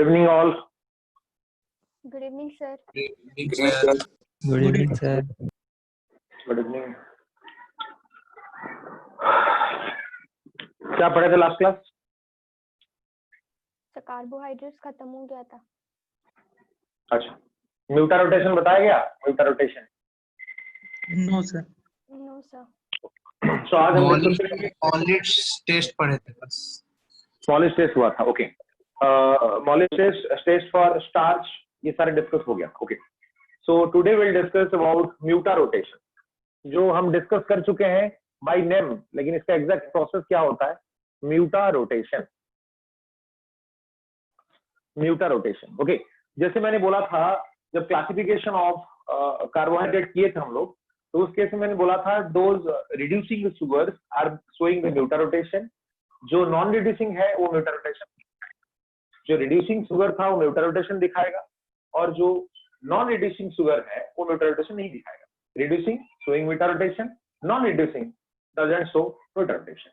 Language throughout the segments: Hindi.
Good evening, all. Good evening, sir. Good evening, sir. Good evening. क्या पढ़े थे लास्ट क्लास? सर कार्बोहाइड्रेट्स खत्म हो गया था। अच्छा, म्यूटा रोटेशन बताया गया? Mutarotation No, sir. No sir. तो आज हम डिस्कस करेंगे। Molids टेस्ट पढ़े थे बस। स्मॉलेस्ट टेस्ट हुआ था, okay. Smallest test for starch, ये सारे डिस्कस हो गया, okay. So today will discuss about mutarotation, जो हम डिस्कस कर चुके हैं बाय नेम, लेकिन इसका एग्जैक्ट प्रोसेस क्या होता है? Mutarotation. Mutarotation, okay. जैसे मैंने बोला था, जब क्लासिफिकेशन ऑफ कार्बोहाइड्रेट किए थे हम लोग, तो उस केस में मैंने बोला था those reducing sugars are showing the mutarotation, जो नॉन रिड्यूसिंग है वो म्यूटा रोटेशन, जो रिड्यूसिंग शुगर था वो म्यूटा रोटेशन दिखाएगा, और जो नॉन रिड्यूसिंग शुगर है वो म्यूटा रोटेशन नहीं दिखाएगा। Reducing showing mutarotation, non reducing doesn't show mutarotation.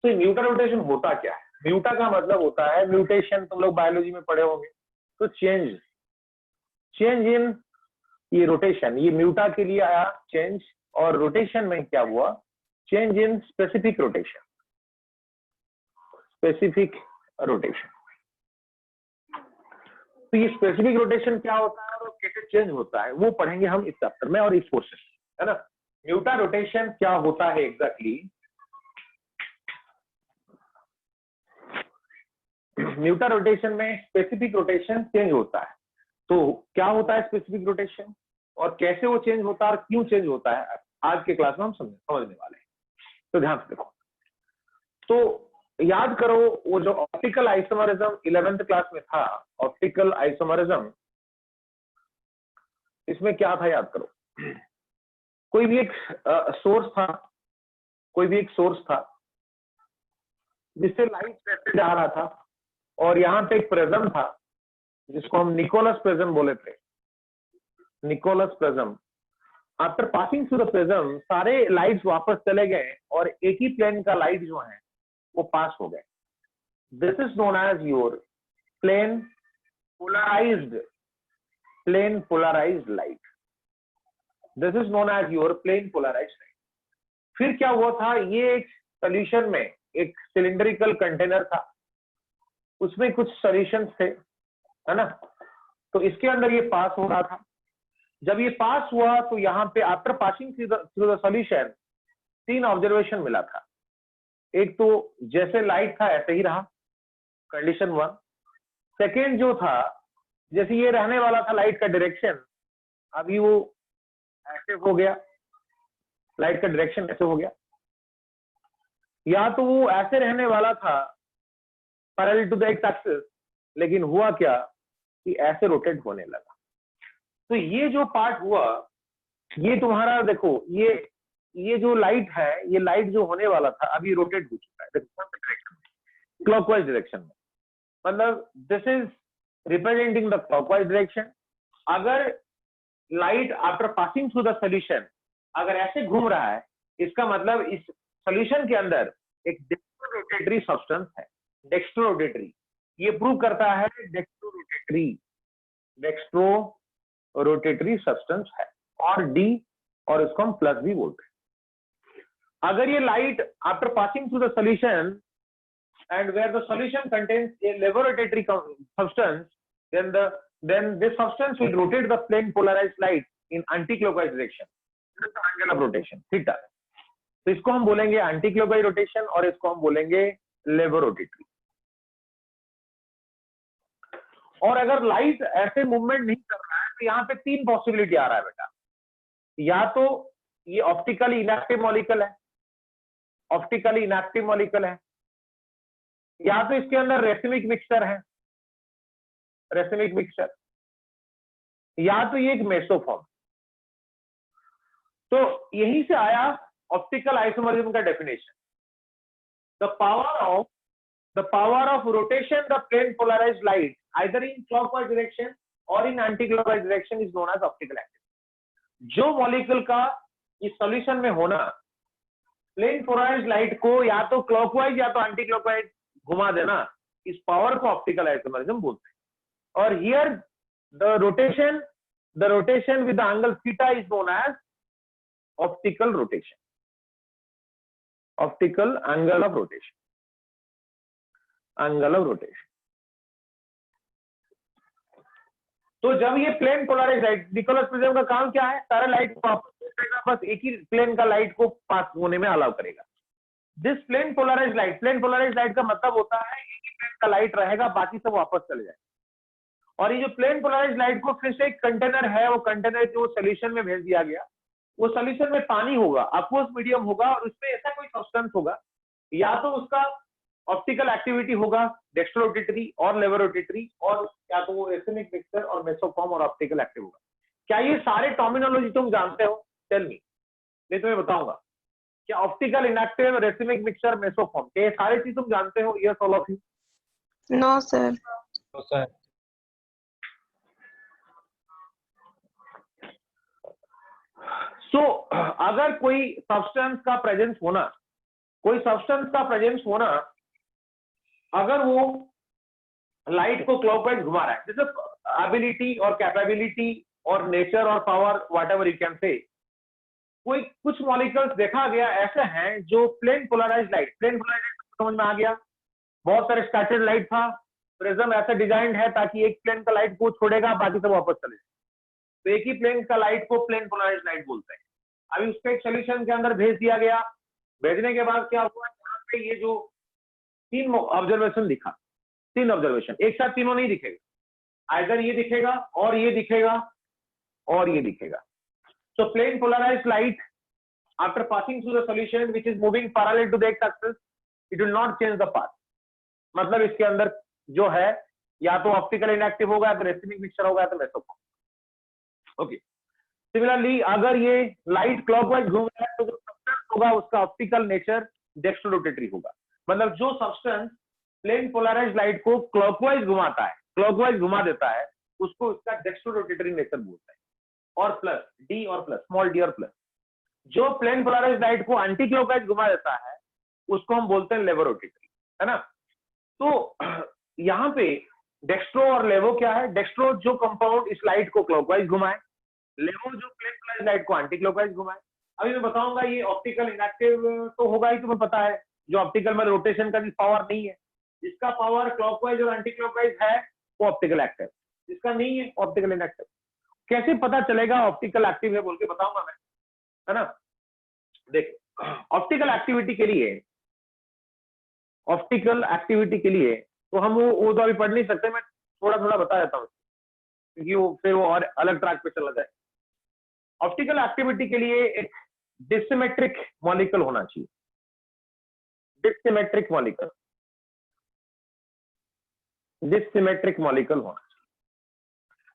तो म्यूटा रोटेशन होता क्या है? म्यूटा का मतलब होता है म्यूटेशन, तुम लोग बायोलॉजी में पढ़े होंगे। तो चेंज इन ये रोटेशन, ये म्यूटा के लिए आया चेंज, और रोटेशन में क्या हुआ? Change in specific rotation. Specific rotation, तो ये स्पेसिफिक रोटेशन क्या होता है और कैसे चेंज होता है वो पढ़ेंगे हम इस चैप्टर में और इस पोर्शन में, है ना। म्यूटा रोटेशन क्या होता है एग्जैक्टली? म्यूटा रोटेशन में स्पेसिफिक रोटेशन चेंज होता है। तो क्या होता है स्पेसिफिक रोटेशन और कैसे वो चेंज होता है और क्यों चेंज होता है, आज के क्लास में हम समझने वाले हैं। तो ध्यान से देखो, तो याद करो वो जो ऑप्टिकल आइसोमरिज्म 11th क्लास में था, ऑप्टिकल आइसोमरिज्म, इसमें क्या था याद करो। कोई भी एक सोर्स था, कोई भी एक सोर्स था जिससे लाइट कैसे जा रहा था, और यहाँ पे एक प्रिज्म था जिसको हम निकोलस प्रिज्म बोले थे। Nicol's prism, after passing through the prism सारे लाइट्स वापस चले गए और एक ही प्लेन का लाइट जो है वो पास हो गए। This is known as your plane polarised light. This is known as your plane polarised light. फिर क्या हुआ था, ये एक सोल्यूशन में एक सिलिंड्रिकल कंटेनर था, उसमें कुछ सॉल्यूशंस थे, है ना। तो इसके अंदर ये पास हो रहा था। जब ये पास हुआ तो यहाँ पे after passing through the solution 3 observation मिला था। एक तो जैसे लाइट था ऐसे ही रहा, कंडीशन 1। सेकेंड जो था, जैसे ये रहने वाला था लाइट का डायरेक्शन, अभी वो ऐसे हो गया, लाइट का डायरेक्शन ऐसे हो गया। या तो वो ऐसे रहने वाला था parallel to the X axis, लेकिन हुआ क्या कि ऐसे रोटेट होने लगा। तो ये जो पार्ट हुआ, ये तुम्हारा देखो, ये जो लाइट है, ये लाइट जो होने वाला था अभी रोटेट हो चुका है क्लॉकवाइज डायरेक्शन में। मतलब this is representing the clockwise direction. अगर light after passing through the solution अगर ऐसे घूम रहा है, इसका मतलब इस सॉल्यूशन के अंदर एक डेक्स्ट्रो-रोटेटरी सब्सटेंस है। डेक्स्ट्रो-रोटेटरी, ये प्रूव करता है डेक्स्ट्रो-रोटेटरी सब्सटेंस है, और डी, और इसको हम प्लस भी बोलते हैं। अगर ये light after passing through the solution and where the solution contains a levorotatory substance, then this substance will rotate the plane polarized light in anti-clockwise direction. This is the angle of rotation, theta. तो इसको हम बोलेंगे एंटी क्लॉकवाइज रोटेशन और इसको हम बोलेंगे लेवोरोटेटरी। और अगर लाइट ऐसे मूवमेंट नहीं कर रहा है तो यहाँ पे 3 पॉसिबिलिटी आ रहा है बेटा। या तो ये ऑप्टिकली इनएक्टिव मॉलिक्यूल है, या तो इसके अंदर रेसिमिक मिक्सचर है, या तो ये एक मेसोफॉर्म। तो यहीं से आया ऑप्टिकल आइसोमरिज्म का definition. The power of rotation the plane polarised light either in clockwise direction or in anti clockwise direction is known as optical activity. जो मॉलिक्यूल का इस सॉल्यूशन में होना प्लेन पोलराइज्ड लाइट को या तो क्लॉकवाइज या तो एंटी क्लॉकवाइज घुमा देना, इस पावर को ऑप्टिकल आइसोमरिज्म बोलते हैं। और here the rotation with the angle theta is known as optical rotation, optical angle of rotation, angle of rotation. तो जब ये plane polarise light, Nicol's prism का काम क्या है, सारा लाइट को वापस भेजेगा, बस एक ही प्लेन का लाइट को पास होने में अलाउ करेगा। दिस प्लेन पोलराइज लाइट का मतलब होता है एक ही प्लेन का लाइट रहेगा, बाकी सब वापस चले जाए। और ये जो प्लेन पोलराइज लाइट को फिर से एक कंटेनर है, वो कंटेनर जो सोल्यूशन में भेज दिया गया, वो सोल्यूशन में पानी होगा, aqueous मीडियम होगा, और उसमें ऐसा कोई सब्सटेंस होगा, या तो उसका ऑप्टिकल एक्टिविटी होगा डेक्स्ट्रोरोटेटरी और लेवरोटेटरी, और या तो वो रेसिमिक मिक्सर और मेसोफॉर्म और ऑप्टिकल एक्टिव होगा। क्या ये सारे टर्मिनोलॉजी तुम जानते हो? टेल मी, मैं तुम्हें बताऊंगा। क्या optical inactive, racemic mixture, mesoform, ये सारे चीज तुम जानते हो? Yes all of you? No sir. तो सर सो अगर कोई सब्सटेंस का प्रेजेंस होना, अगर वो लाइट को क्लॉकवाइज घुमा रहा है, जैसे एबिलिटी और कैपेबिलिटी और नेचर और power, whatever you can say, कोई कुछ मॉलिक्यूल्स देखा गया ऐसे हैं जो प्लेन पोलराइज्ड लाइट समझ में आ गया, बहुत सारे स्कैटर्ड लाइट था, प्रिज्म ऐसा डिजाइन है ताकि एक प्लेन का लाइट को छोड़ेगा, बाकी सब वापस चले जाए, तो एक ही प्लेन का लाइट को प्लेन पोलराइज्ड लाइट बोलते हैं। अभी उसको एक सोल्यूशन के अंदर भेज दिया गया, भेजने के बाद क्या हुआ, यहाँ पे ये जो तीन ऑब्जर्वेशन दिखा, तीन ऑब्जर्वेशन एक साथ तीनों नहीं दिखेगा, आइदर ये दिखेगा और ये दिखेगा और ये दिखेगा। So plane polarized light after passing through the solution which is moving parallel to the x-axis, it will not change the path। मतलब इसके अंदर जो है या तो ऑप्टिकल इनएक्टिव होगा, या तो रेसिमिक मिक्सचर होगा, या तो मेसोफॉर्म। ओके, सिमिलरली अगर ये लाइट क्लॉकवाइज घूम रहा है तो जो सब्सटेंस होगा उसका ऑप्टिकल नेचर डेक्स्ट्रोरोटेटरी होगा। मतलब जो सब्सटेंस प्लेन पोलराइज्ड लाइट को क्लॉकवाइज घुमाता है, क्लॉकवाइज घुमा देता है, उसको उसका डेक्स्ट्रोरोटेटरी नेचर बोलता है। और प्लस डी और प्लस, स्मॉल डी और प्लस, जो प्लेन पोलराइज्ड लाइट को एंटी क्लॉकवाइज घुमा देता है उसको हम बोलते हैं लेवरोटेटरी, है ना। तो यहाँ पे डेक्स्ट्रो और लेवो क्या है, डेक्स्ट्रो जो कंपाउंड इस लाइट को क्लॉकवाइज घुमाए, लेवो जो प्लेन पोलराइज्ड लाइट को एंटी क्लॉकवाइज घुमाए। अभी मैं बताऊंगा ये ऑप्टिकल इनएक्टिव तो होगा ही, तुम्हें पता है, जो ऑप्टिकल में रोटेशन का भी पावर नहीं है, जिसका पावर क्लॉकवाइज और एंटी क्लॉकवाइज है वो ऑप्टिकल एक्टिव, जिसका नहीं है ऑप्टिकल इनएक्टिव। कैसे पता चलेगा ऑप्टिकल एक्टिव है बोल के बताऊंगा मैं, है ना। देखो ऑप्टिकल एक्टिविटी के लिए तो हम वो तो अभी पढ़ नहीं सकते, मैं थोड़ा थोड़ा बता देता हूँ क्योंकि वो फिर वो और अलग ट्रैक पे चला जाए। ऑप्टिकल एक्टिविटी के लिए एक डिसिमेट्रिक मॉलिक्यूल होना चाहिए, डिसिमेट्रिक मॉलिक्यूल होना।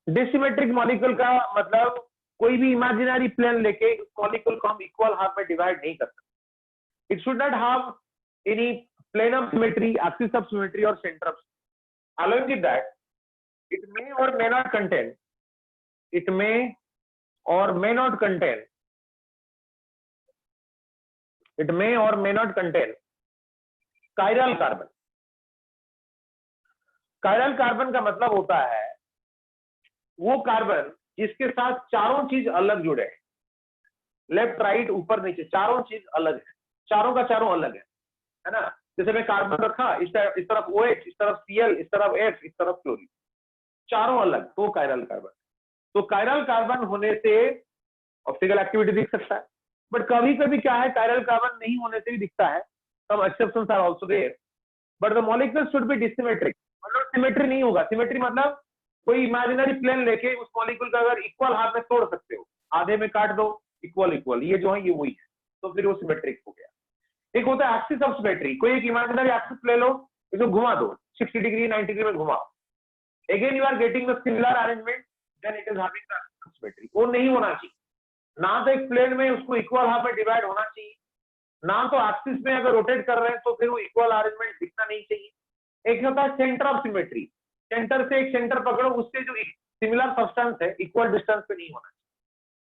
डिसिमेट्रिक मॉलिक्यूल का मतलब कोई भी इमेजिनरी प्लेन लेके मॉलिक्यूल को हम इक्वल हाफ में डिवाइड नहीं कर सकते। It should not have any plane of symmetry, axis of symmetry or centre of, along with that it may or may not contain chiral carbon। chiral carbon का मतलब होता है वो कार्बन जिसके साथ चारों चीज अलग जुड़े हैं, लेफ्ट राइट ऊपर नीचे चारों चीज अलग है, चारों का चारों अलग है ना। जैसे मैं कार्बन रखा, इस तरफ OH, इस तरफ Cl, इस तरफ F, इस तरफ क्लोरीन, चारों अलग, तो कायरल कार्बन। तो कायरल कार्बन होने से ऑप्टिकल एक्टिविटी दिख सकता है, बट कभी कभी क्या है, कायरल कार्बन नहीं होने से भी दिखता है, some exceptions are also there, but the molecule should be dissymmetric. मतलब सिमेट्री नहीं होगा, सिमेट्री मतलब कोई इमेजिनरी प्लेन लेके उस मॉलिक्यूल का अगर इक्वल हाफ में तोड़ सकते हो, आधे में काट दो, इक्वल, ये जो है ये वही है, तो फिर वो सिमेट्रिक हो गया। एक होता है एक्सिस ऑफ सिमेट्री, कोई एक इमेजिनरी एक्सिस ले लो, इसको घुमा दो 60 डिग्री 90 डिग्री में घुमाओ, again you are getting the similar arrangement, then it is having the axis of symmetry. वो नहीं होना चाहिए, ना तो एक प्लेन में उसको इक्वल हाफ में डिवाइड होना चाहिए, ना तो एक्सिस में अगर रोटेट कर रहे हैं तो फिर वो इक्वल अरेंजमेंट दिखना नहीं चाहिए। एक होता है सेंटर ऑफ सिमेट्री, सेंटर से एक सेंटर पकड़ो, उससे जो सिमिलर सब्सटेंस है इक्वल डिस्टेंस पे नहीं होना चाहिए,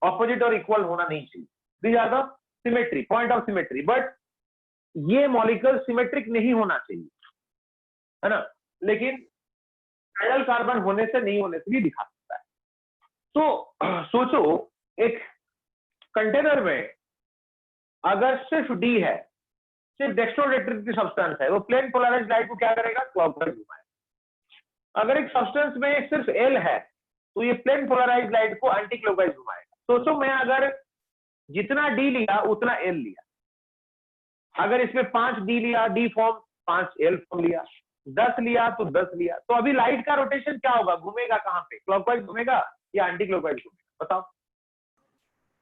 ऑपोजिट और इक्वल होना नहीं चाहिए। These are the symmetry, point of symmetry, but ये मॉलिक्यूल सिमेट्रिक नहीं होना चाहिए, है ना। लेकिन पैरेलल कार्बन होने से नहीं होने से भी दिखा सकता है। तो सोचो एक कंटेनर में अगर सिर्फ डी है, सिर्फ डेक्स्ट्रोरेटेड की सब्सटेंस है, वो प्लेन पोलराइज्ड लाइट को क्या करेगा, क्लॉकवाइज घुमाएगा। अगर एक सब्सटेंस में सिर्फ एल है तो ये प्लेन पोलराइज्ड लाइट को एंटी क्लॉकवाइज घुमाएगा। सोचो मैं अगर जितना डी लिया उतना एल लिया, अगर इसमें 5 डी लिया, डी फॉर्म, 5 एल फॉर्म लिया, 10 लिया तो 10 लिया, तो अभी लाइट का रोटेशन क्या होगा, घूमेगा कहां पे, क्लॉकवाइज घूमेगा या एंटी क्लॉकवाइज घूमेगा, बताओ।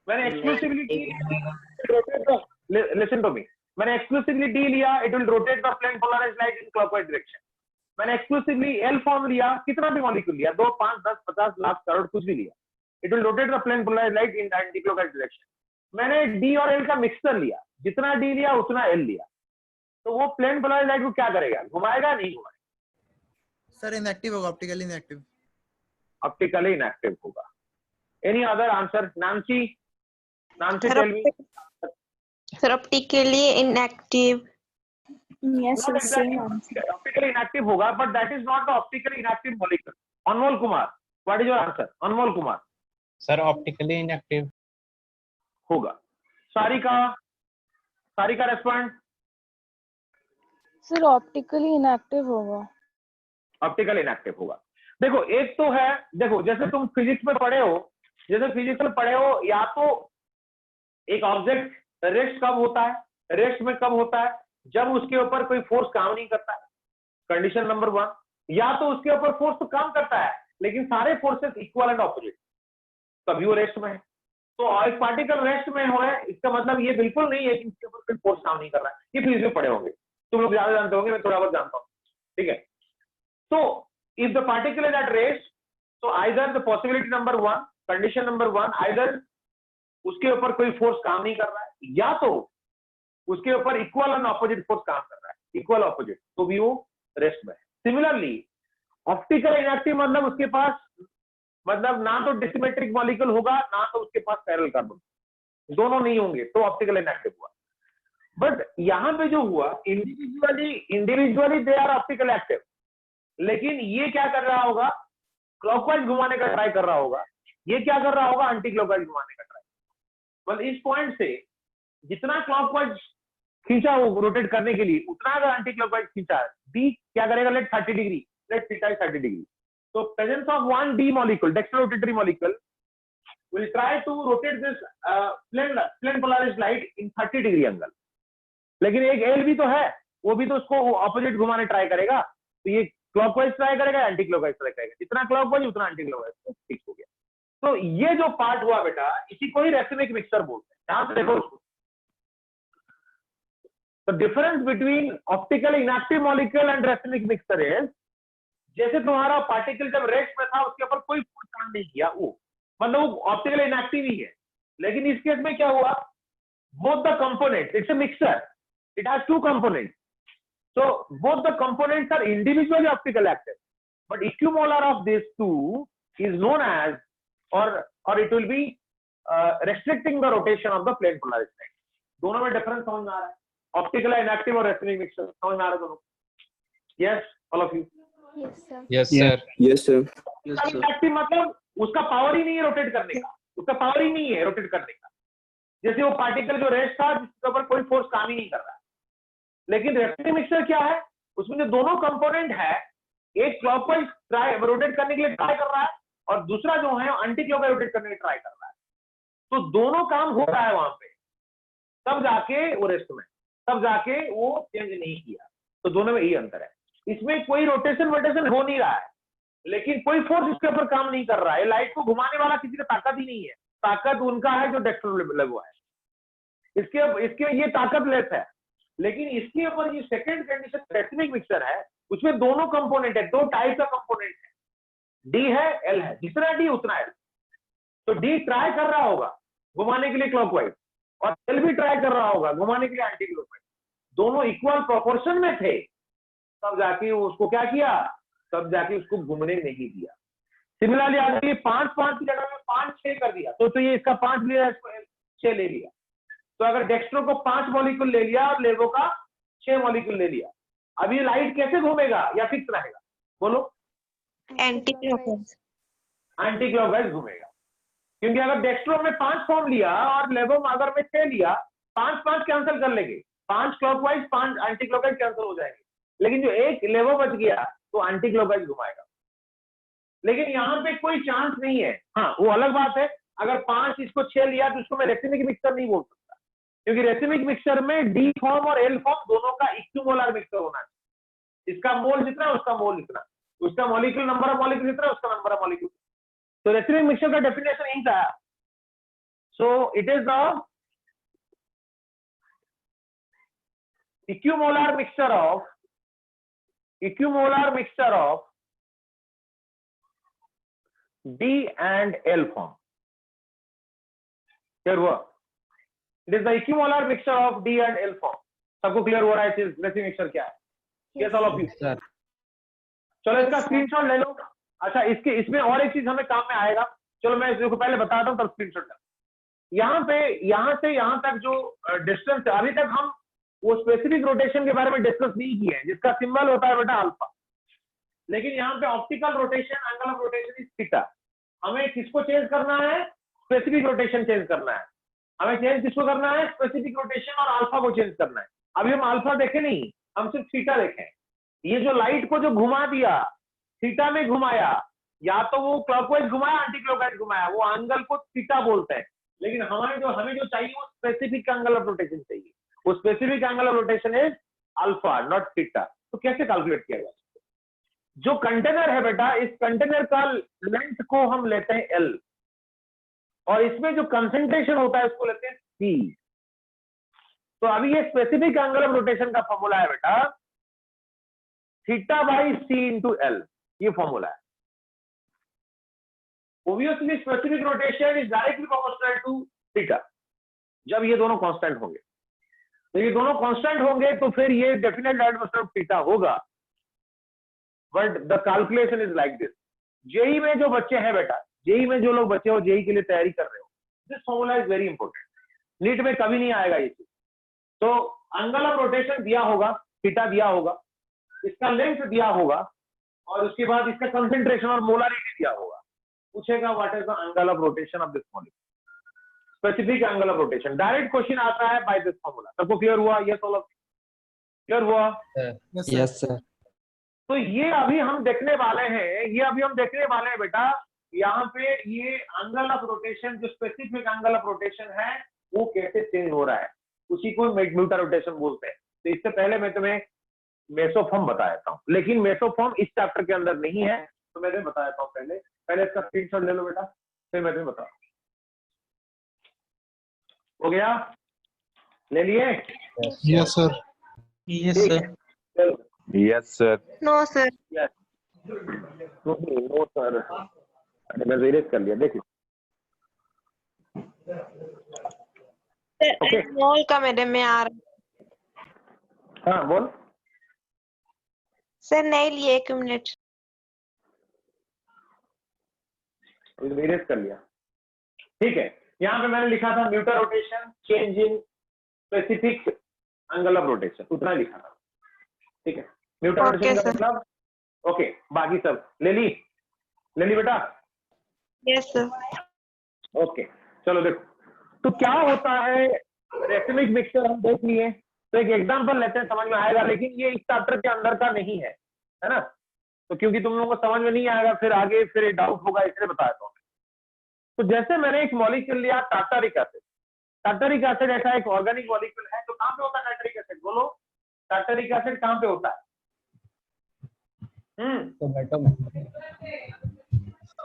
मैंने एक्सक्लूसिवली लिसन टू मी, मैंने एक्सक्लूसिवली डी लिया, it will rotate the plane polarised light in clockwise direction. मैंने एक्सक्लूसिवली एल फॉर्म लिया, कितना भी मॉलिक्यूल लिया, 2, 5, 10, 50, लाख, करोड़, कुछ भी लिया, it will rotate the plane polarised light in anti clockwise direction. मैंने डी और एल का मिक्सचर लिया, जितना डी लिया उतना एल लिया, तो वो प्लेन पोलराइज्ड लाइट को क्या करेगा, घुमाएगा नहीं घुमाएगा? सर इनएक्टिव होगा, ऑप्टिकली इनएक्टिव। ऑप्टिकली इनएक्टिव होगा। Any other answer? Nancy tell me. Sir, optically inactive. Yes, Not sir, same exactly answer. optically inactive होगा, but that is not the optically inactive molecule. Anmol Kumar, what is your answer? Anmol Kumar sir optically inactive होगा। Sarika respond. Sir optically inactive होगा। ऑप्टिकल इनएक्टिव होगा। देखो एक तो है, देखो जैसे तुम फिजिक्स में पढ़े हो, या तो एक ऑब्जेक्ट रेस्ट कब होता है, रेस्ट में कब होता है, जब उसके ऊपर कोई फोर्स काम नहीं करता है, कंडीशन नंबर 1, या तो उसके ऊपर फोर्स तो काम करता है लेकिन सारे फोर्सेस इक्वल एंड ऑपोजिट, तभी वो रेस्ट में है। तो एक पार्टिकल रेस्ट में हो है, इसका मतलब ये बिल्कुल नहीं है कि इसके ऊपर कोई फोर्स काम नहीं कर रहा है। ये फिजिक्स में पढ़े होंगे, तुम लोग ज्यादा जानते होंगे, मैं थोड़ा बहुत जानता हूँ, ठीक है। तो if the particle is at rest, तो either the possibility number 1, condition number 1, either उसके ऊपर कोई फोर्स काम नहीं कर रहा है, या तो उसके ऊपर इक्वल एंड ऑपोजिट फोर्स काम कर रहा है, इक्वल ऑपोजिट, तो भी वो रेस्ट में है। सिमिलरली ऑप्टिकल इनएक्टिव मतलब उसके पास, मतलब ना तो डिसिमेट्रिक मॉलिक्यूल होगा, ना तो उसके पास पैरेलल कार्बन, दोनों नहीं होंगे, तो ऑप्टिकल इनएक्टिव हुआ। बट यहां पे जो हुआ, individually they are optical active, लेकिन ये क्या कर रहा होगा, क्लॉकवाइज घुमाने का ट्राई कर रहा होगा, ये क्या कर रहा होगा, एंटी क्लॉकवाइज घुमाने का ट्राई। मतलब इस पॉइंट से जितना क्लॉकवाइज खींचा वो रोटेट करने के लिए, उतना अगर एंटी क्लॉकवाइज खींचा, डी क्या करेगा, let 30 degree, let theta is 30 degree. So presence of one D molecule, dextrorotatory molecule, will try to rotate this plane polarized light in 30 degree angle. लेकिन एक L भी तो है, वो भी तो उसको ऑपोजिट घुमाने ट्राई करेगा, तो ये क्लॉकवाइज ट्राई करेगा, एंटी क्लॉकवाइज ट्राई करेगा, जितना क्लॉकवाइज उतना एंटी क्लॉकवाइज, तो फिक्स हो गया। तो ये जो पार्ट हुआ बेटा, इसी को ही रेसिमिक मिक्सर बोलते हैं। ध्यान से देखो उसको। The difference between optically inactive molecule and racemic mixture is, जैसे तुम्हारा पार्टिकल जब रेस्ट में था उसके ऊपर कोई फोर्स काम नहीं किया, वो मतलब वो ऑप्टिकल इनएक्टिव ही है। लेकिन इस केस में क्या हुआ, both the component, it's a mixture, it has 2 components, so both the components are individually optical active, but equimolar of this 2 is known as, or it will be restricting the rotation of the plane polarized light। दोनों में डिफरेंस समझ में आ रहा है, ऑप्टिकल इनएक्टिव और रेसिमिक मिक्सचर समझ में आ रहा है दोनों? Yes, all of you? Yes, sir. Yes sir yes sir. Inactive मतलब उसका पावर ही नहीं है रोटेट करने का, उसका पावर ही नहीं है रोटेट करने का। जैसे वो पार्टिकल जो रेस्ट था जिसके ऊपर कोई फोर्स काम ही नहीं कर रहा है। लेकिन रेसिमिक मिक्सचर क्या है, उसमें जो दोनों कंपोनेंट है, एक क्लॉकवाइज ट्राई रोटेट करने के लिए ट्राई कर रहा है और दूसरा जो है एंटी क्लॉकवाइज रोटेट करने के लिए ट्राई कर रहा है। तो दोनों काम हो रहा है वहां पे, तब जाके वो रेस्ट में, तब जाके वो चेंज नहीं किया। तो दोनों में यही अंतर है, इसमें कोई रोटेशन हो नहीं रहा है, लेकिन कोई फोर्स इसके ऊपर काम नहीं कर रहा है। लाइट को घुमाने वाला किसी का ताकत ही नहीं है, ताकत उनका है जो डेक्स्ट्रो लगा है, इसके ये ताकत लेस है। लेकिन इसके ऊपर ये सेकंड कंडीशन रेसिमिक मिक्सचर है, उसमें दोनों कंपोनेंट है, 2 टाइप का कंपोनेंट है, डी है, एल है, जितना डी उतना एल। तो डी ट्राई कर रहा होगा घुमाने के लिए क्लॉकवाइज, और एल भी ट्राई कर रहा होगा घुमाने के लिए एंटी क्लॉकवाइज। दोनों इक्वल प्रोपोर्शन में थे, तब जाके उसको क्या किया, तब जाके उसको घूमने नहीं दिया। सिमिलरली अगर ये 5 की जगह में 5-6 कर दिया, तो ये इसका 5 लिया, इसको 6 ले लिया। तो अगर डेक्स्ट्रो को 5 मॉलिक्यूल ले लिया और लेवो का 6 मॉलिक्यूल ले लिया, अब ये लाइट कैसे घूमेगा या फिक्स रहेगा, बोलो? Anti clockwise. एंटी क्लॉकवाइज घूमेगा, क्योंकि अगर डेक्स्ट्रो में 5 फॉर्म लिया और लेवो अगर में 6 लिया, 5 कैंसिल कर लेंगे, 5 क्लॉकवाइज 5 एंटी क्लॉकवाइज कैंसिल हो जाएंगे, लेकिन जो एक लेवो बच गया तो एंटी क्लॉकवाइज घुमाएगा। लेकिन यहाँ पे कोई चांस नहीं है। हाँ, वो अलग बात है, अगर 5 इसको 6 लिया तो उसको मैं रेसिमिक मिक्सचर नहीं बोल सकता, क्योंकि रेसिमिक मिक्सचर में डी फॉर्म और एल फॉर्म दोनों का इक्विमोलर मिक्सचर होना चाहिए। इसका मोल जितना उसका मोल जितना, उसका मॉलिक्यूल नंबर ऑफ मॉलिक्यूल जितना उसका नंबर ऑफ मॉलिक्यूल। तो रेसिमिक मिक्सचर का डेफिनेशन यही था। So it is the equimolar mixture of D and L form. Clear हुआ? It is the equimolar mixture of D and L form. सबको क्लियर हो रहा है चीज रेसिमिक मिक्सचर क्या है? Yes, all of you. Sir चलो इसका स्क्रीनशॉट ले लो। अच्छा, इसमें और एक चीज हमें काम में आएगा, चलो मैं इसको पहले बताता हूँ तब स्क्रीनशॉट कर। यहाँ से यहाँ तक जो डिस्टेंस है, अभी तक हम वो स्पेसिफिक रोटेशन के बारे में डिस्कस नहीं किए हैं, जिसका सिंबल होता है बेटा अल्फा। लेकिन यहाँ पे optical rotation, angle of rotation is theta. हमें किसको चेंज करना है? स्पेसिफिक रोटेशन चेंज करना है। हमें चेंज किसको करना है? स्पेसिफिक रोटेशन और अल्फा को चेंज करना है। अभी हम अल्फा देखे नहीं, हम सिर्फ थीटा देखें। ये जो लाइट को जो घुमा दिया, थीटा में घुमाया, या तो वो क्लॉकवाइज घुमाया, एंटी क्लॉकवाइज घुमाया, वो एंगल को थीटा बोलते हैं। लेकिन हमें जो चाहिए वो स्पेसिफिक एंगल ऑफ रोटेशन चाहिए। वो specific angle of rotation is alpha, not theta. तो कैसे कैलकुलेट किया जाए? जो कंटेनर है बेटा, इस कंटेनर का लेंथ को हम लेते हैं L, और इसमें जो कंसेंट्रेशन होता है उसको लेते हैं C। तो अभी ये स्पेसिफिक एंगल ऑफ रोटेशन का फॉर्मूला है बेटा, theta by C into L, ये फॉर्मूला है। Obviously specific rotation is directly proportional to theta, जब ये दोनों कांस्टेंट होंगे। तो ये दोनों कांस्टेंट होंगे तो फिर ये डेफिनेट डायमेंशन ऑफ थीटा होगा। But the calculation is like this. JEE में जो बच्चे हैं बेटा, जेई में जो लोग बच्चे हो, जेई के लिए तैयारी कर रहे हो, this formula is very important. NEET में कभी नहीं आएगा ये चीज। तो एंगल ऑफ रोटेशन दिया होगा, थीटा दिया होगा, इसका लेंथ दिया होगा, और उसके बाद इसका कंसेंट्रेशन और मोलारिटी दिया होगा। पूछेगा what is the angle of rotation of this molecule, specific angle of rotation. Direct question आता है बाय दिस फॉर्मूला। सबको क्लियर हुआ? यस, ऑल ऑफ क्लियर हुआ? Yes sir. तो ये अभी हम देखने वाले हैं, बेटा, यहाँ पे ये एंगल ऑफ रोटेशन, जो स्पेसिफिक एंगल ऑफ रोटेशन है वो कैसे चेंज हो रहा है, उसी को म्यूटर रोटेशन बोलते हैं। तो इससे पहले मैं तुम्हें मेसोफॉर्म बता देता हूँ, लेकिन मेसोफॉर्म इस चैप्टर के अंदर नहीं है, तो मैं तुम्हें बता देता हूँ। पहले इसका स्क्रीनशॉट ले लो बेटा, फिर मैं तुम्हें बताऊँ। हो गया? ले लिए? Yes sir. Yes sir. चलो। Yes sir. No sir. No sir, अरे मैं इरेज कर लिया, देखिए। सर मोल का मेरे में आ रहा। हाँ बोल। सर नहीं लिए, 1 मिनट। इरेज कर लिया, ठीक है। यहाँ पे मैंने लिखा था mutarotation, change in specific angle of rotation, उतना लिखा था, ठीक है। म्यूटर रोटेशन का मतलब ओके। बाकी सब ले ली बेटा? Yes sir. ओके, चलो देखो तो क्या होता है। रेसिमिक मिक्सचर हम देख लिए, तो एक एग्जांपल लेते हैं, समझ में आएगा। लेकिन ये इस चैप्टर के अंदर का नहीं है ना, तो क्योंकि तुम लोगों को समझ में नहीं आएगा, फिर आगे फिर डाउट होगा, इसलिए बताता हूँ। तो जैसे मैंने एक मॉलिक्यूल लिया टार्टरिक एसिड। टार्टरिक एसिड ऐसा एक ऑर्गेनिक मॉलिक्यूल है। तो कहाँ पे होता है टार्टरिक एसिड? बोलो, टार्टरिक एसिड कहाँ पे होता है? टोमेटो में,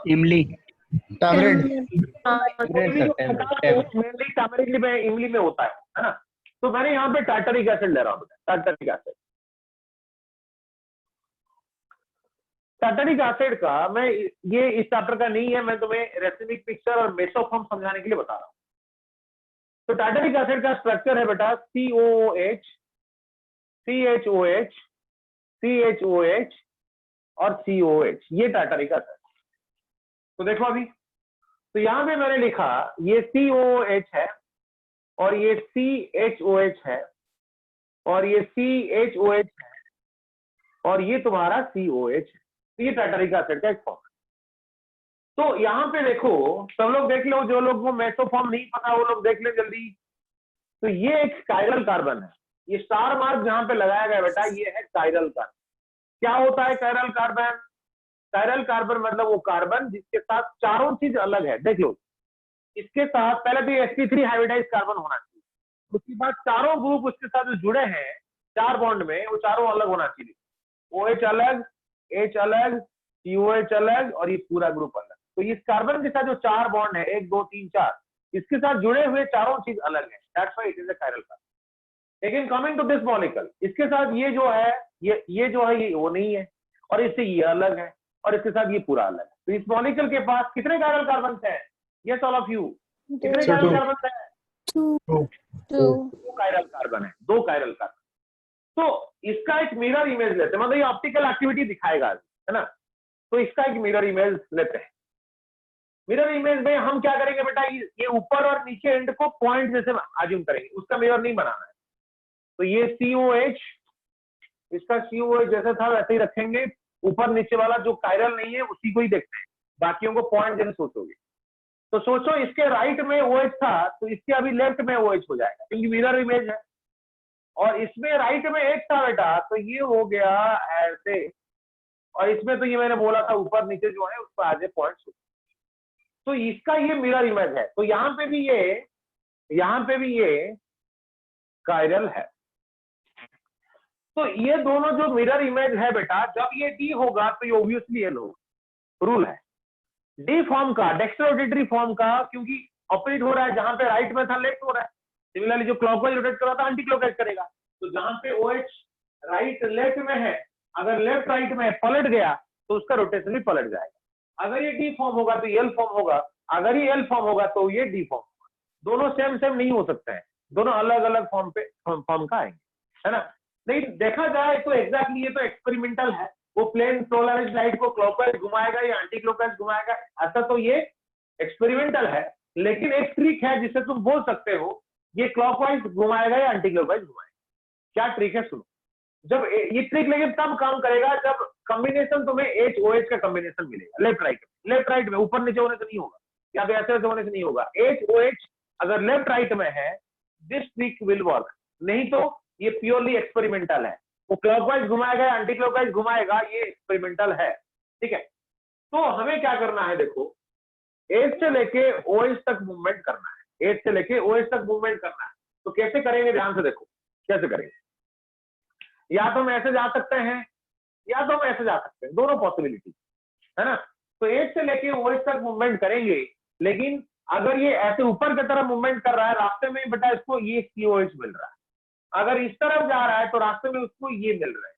इमली, टैमरिंड। इमली में होता है ना। तो मैंने यहाँ पे टार्टरिक एसिड ले रहा हूँ, टार्टरिक एसिड। टार्टरिक एसिड का मैं, ये इस चैप्टर का नहीं है, मैं तुम्हें रेसिमिक मिक्सचर और मेसोफॉर्म समझाने के लिए बता रहा हूँ। तो टार्टरिक एसिड का स्ट्रक्चर है बेटा COOH, CHOH, CHOH और COH, ये टार्टरिक एसिड। तो देखो अभी, तो यहां पे मैंने लिखा ये COOH है, और ये CHOH है, और ये CHOH है, और ये तुम्हारा COH है। तो ये टार्टरिक एसिड का एक फॉर्म है। तो यहाँ पे देखो, सब लोग देख लो, जो लोग को मेसोफॉर्म नहीं पता वो लोग देख ले जल्दी। तो ये एक कायरल कार्बन है, ये स्टार मार्क जहां पे लगाया गया बेटा ये है कायरल कार्बन। क्या होता है कायरल कार्बन? कायरल कार्बन मतलब वो कार्बन जिसके साथ चारों चीज अलग है। देख लो, इसके साथ पहले तो sp3 हाइब्रिडाइज कार्बन होना चाहिए, उसके बाद चारों ग्रुप उसके साथ जो जुड़े हैं 4 बॉन्ड में वो चारों अलग होना चाहिए। OH अलग, H अलग, COH अलग और ये पूरा ग्रुप अलग। तो इस कार्बन के साथ जो 4 बॉन्ड है 1 2 3 4, इसके साथ जुड़े हुए चारों चीज अलग है, that's why it is a chiral carbon. लेकिन कमिंग टू दिस मॉलिक्यूल, इसके साथ ये जो है ये जो है ये वो नहीं है, और इससे ये अलग है, और इसके साथ ये पूरा अलग है। तो इस मॉलिक्यूल के पास कितने कायरल कार्बन हैं? यस ऑल ऑफ यू, कितने कायरल कार्बन हैं? 2 दो कायरल कार्बन है, 2 कायरल कार्बन। तो इसका एक मिरर इमेज लेते हैं, मतलब ये ऑप्टिकल एक्टिविटी दिखाएगा, है ना। तो इसका एक मिरर इमेज लेते हैं। मिरर इमेज में हम क्या करेंगे बेटा, ये ऊपर और नीचे एंड को पॉइंट जैसे अज्यूम करेंगे, उसका मिरर नहीं बनाना है। तो ये COH, इसका COH जैसा था वैसे ही रखेंगे, ऊपर नीचे वाला जो कायरल नहीं है उसी को ही देखते हैं, बाकियों को पॉइंट जैसे सोचोगे। तो सोचो इसके राइट में OH था तो इसके अभी लेफ्ट में OH हो जाएगा, क्योंकि मिरर इमेज है। और इसमें राइट में एक था बेटा, तो ये हो गया ऐसे, और इसमें तो ये मैंने बोला था ऊपर नीचे जो है उस पर आगे पॉइंट। तो इसका ये मिरर इमेज है। तो यहाँ पे भी ये कायरल है। तो ये दोनों जो मिरर इमेज है बेटा, जब ये D होगा तो ये ऑब्वियसली L होगा। रूल है D फॉर्म का, डेक्स्ट्रोरोटेटरी फॉर्म का, क्योंकि ऑपरेट हो रहा है, जहां पे राइट में था लेफ्ट हो रहा है। सिमिलरली जो क्लॉकवाइज रोटेट कर रहा था एंटी क्लॉकवाइज करेगा। तो जहां पे OH राइट लेफ्ट में है, अगर लेफ्ट राइट में पलट गया तो उसका रोटेशन भी पलट जाएगा। अगर ये D फॉर्म होगा तो L फॉर्म होगा, अगर ये L फॉर्म होगा तो ये D फॉर्म होगा। दोनों सेम नहीं हो सकते हैं, दोनों अलग अलग फॉर्म का आएंगे, है ना। नहीं देखा जाए तो एग्जैक्टली ये तो एक्सपेरिमेंटल है, वो प्लेन पोलराइज्ड लाइट को क्लॉकवाइज घुमाएगा या एंटी क्लॉकवाइज घुमाएगा, ऐसा तो ये एक्सपेरिमेंटल है। लेकिन एक ट्रिक है जिससे तुम बोल सकते हो ये क्लॉकवाइज घुमाएगा या एंटी क्लॉकवाइज घुमाएगा। क्या ट्रिक है सुनो। जब ये ट्रिक लेकिन तब काम करेगा जब कॉम्बिनेशन तुम्हें HOH का कॉम्बिनेशन मिलेगा लेफ्ट राइट में, ऊपर नीचे होने से नहीं होगा, या फिर ऐसे होने से नहीं होगा। HOH अगर लेफ्ट राइट में है दिस ट्रिक विल वर्क, नहीं तो ये प्योरली एक्सपेरिमेंटल है। वो क्लॉकवाइज घुमाएगा या एंटी क्लॉकवाइज घुमाएगा, ये एक्सपेरिमेंटल है, ठीक है। तो हमें क्या करना है, देखो H से लेके OH तक मूवमेंट करना है, H से लेके OH तक मूवमेंट करना है। तो कैसे करेंगे, ध्यान से देखो कैसे करेंगे। या तो हम ऐसे जा सकते हैं या तो हम ऐसे जा सकते हैं, दोनों पॉसिबिलिटी है ना। तो H से लेके OH तक मूवमेंट करेंगे, लेकिन अगर ये ऐसे ऊपर की तरफ मूवमेंट कर रहा है, रास्ते में बेटा इसको ये COH मिल रहा है। अगर इस तरफ जा रहा है तो रास्ते में उसको ये मिल रहा है।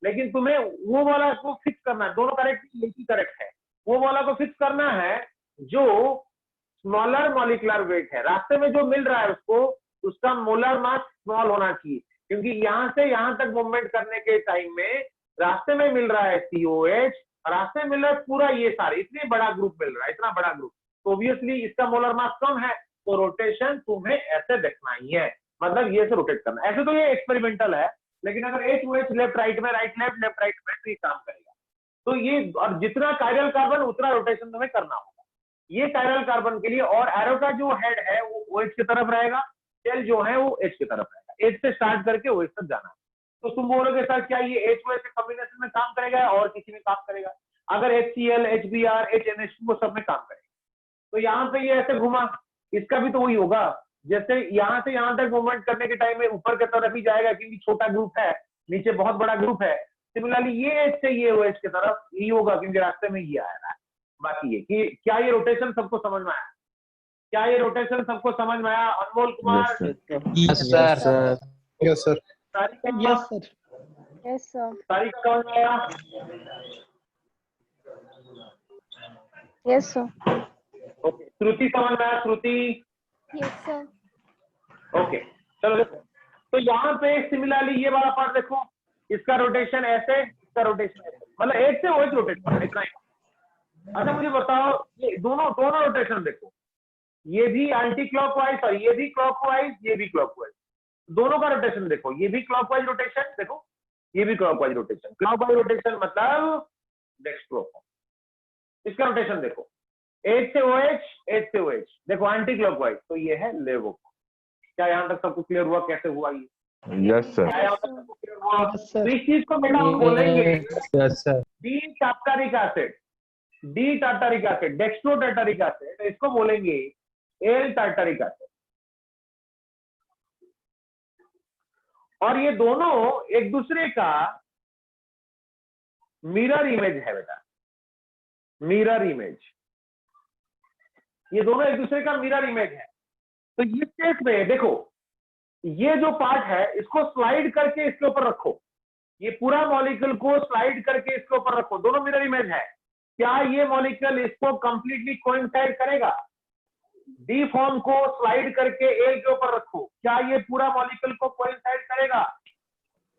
लेकिन तुम्हें वो वाला को फिक्स करना है, दोनों करेक्ट एक ही करेक्ट है, वो वाला को फिक्स करना है जो स्मॉलर मॉलिक्यूलर वेट है। रास्ते में जो मिल रहा है उसको, उसका मोलर मास स्मॉल होना चाहिए, क्योंकि यहां से यहां तक मूवमेंट करने के टाइम में रास्ते में मिल रहा है COH, रास्ते में मिल रहा है पूरा ये सारे, इतने बड़ा ग्रुप मिल रहा है, इतना बड़ा ग्रुप, तो ऑब्वियसली इसका मोलर मास कम है। तो रोटेशन तुम्हें ऐसे देखना ही है, मतलब ये से रोटेट करना। ऐसे तो ये एक्सपेरिमेंटल है, लेकिन अगर HOH लेफ्ट राइट में, राइट लेफ्ट लेफ्ट राइट में, तो ये काम करेगा। तो ये, और जितना कायरल कार्बन उतना रोटेशन तुम्हें करना होगा ये कायरल कार्बन के लिए। और एरो का जो हेड है वो OH की तरफ रहेगा, टेल जो है वो H की तरफ रहेगा। H से स्टार्ट करके OH तक जाना है। तो तुम बोलोगे सर क्या ये HOH के कॉम्बिनेशन में काम करेगा और किसी में काम करेगा? अगर HCl, HBr, HNH2 वो सब में काम करेगा। तो यहाँ पे ये ऐसे घुमा, इसका भी तो वही होगा, जैसे यहाँ से यहाँ तक मूवमेंट करने के टाइम में ऊपर की तरफ ही जाएगा, क्योंकि छोटा ग्रुप है, नीचे बहुत बड़ा ग्रुप है। सिमिलरली ये H से ये OH की तरफ ही होगा, क्योंकि रास्ते में ये आ रहा है। बाकी ये कि क्या ये रोटेशन सबको समझ में आया? क्या ये रोटेशन सबको समझ में आया? अनमोल Kumar, Yes, sir. Yes, sir. Sarika, Yes, sir. Yes, sir. Sarika समझ में आया? Yes, sir. ओके, श्रुति समझ में आया? श्रुति, Yes, sir. ओके चलो देखो। तो यहाँ पे सिमिलरली ये वाला पार्ट देखो, इसका रोटेशन ऐसे, इसका रोटेशन ऐसे, मतलब एक से OH रोटेट करना, इतना ही। अच्छा मुझे बताओ, ये दोनों रोटेशन देखो, ये भी एंटी क्लॉकवाइज और ये भी क्लॉकवाइज, ये भी क्लॉकवाइज, दोनों का रोटेशन देखो। ये भी क्लॉकवाइज रोटेशन देखो, ये भी क्लॉकवाइज रोटेशन। क्लॉकवाइज रोटेशन मतलब डेक्स्ट्रोफॉर्म। इसका रोटेशन देखो, H से OH, H से OH, देखो एंटी क्लॉकवाइज, तो ये है लेवोफॉर्म। क्या यहां तक सबको क्लियर हुआ कैसे हुआ ये? Yes sir. क्या यहां तक सबको क्लियर हुआ? Yes, sir. तो इस चीज को बेटा हम बोलेंगे yes sir. D tartaric acid, D tartaric acid, dextro tartaric acid, तो इसको बोलेंगे एल टार्टारिक एसिड। और ये दोनों एक दूसरे का मिरर इमेज है बेटा, मिरर इमेज, ये दोनों एक दूसरे का मिरर इमेज है। तो इस केस में देखो, ये जो पार्ट है इसको स्लाइड करके इसके ऊपर रखो, ये पूरा मॉलिक्यूल को स्लाइड करके इसके ऊपर रखो, दोनों मिरर इमेज है। क्या ये मॉलिक्यूल इसको कंप्लीटली कोइंसाइड करेगा? डी फॉर्म को स्लाइड करके एल के ऊपर रखो, क्या ये पूरा मॉलिक्यूल को कोइंसाइड करेगा?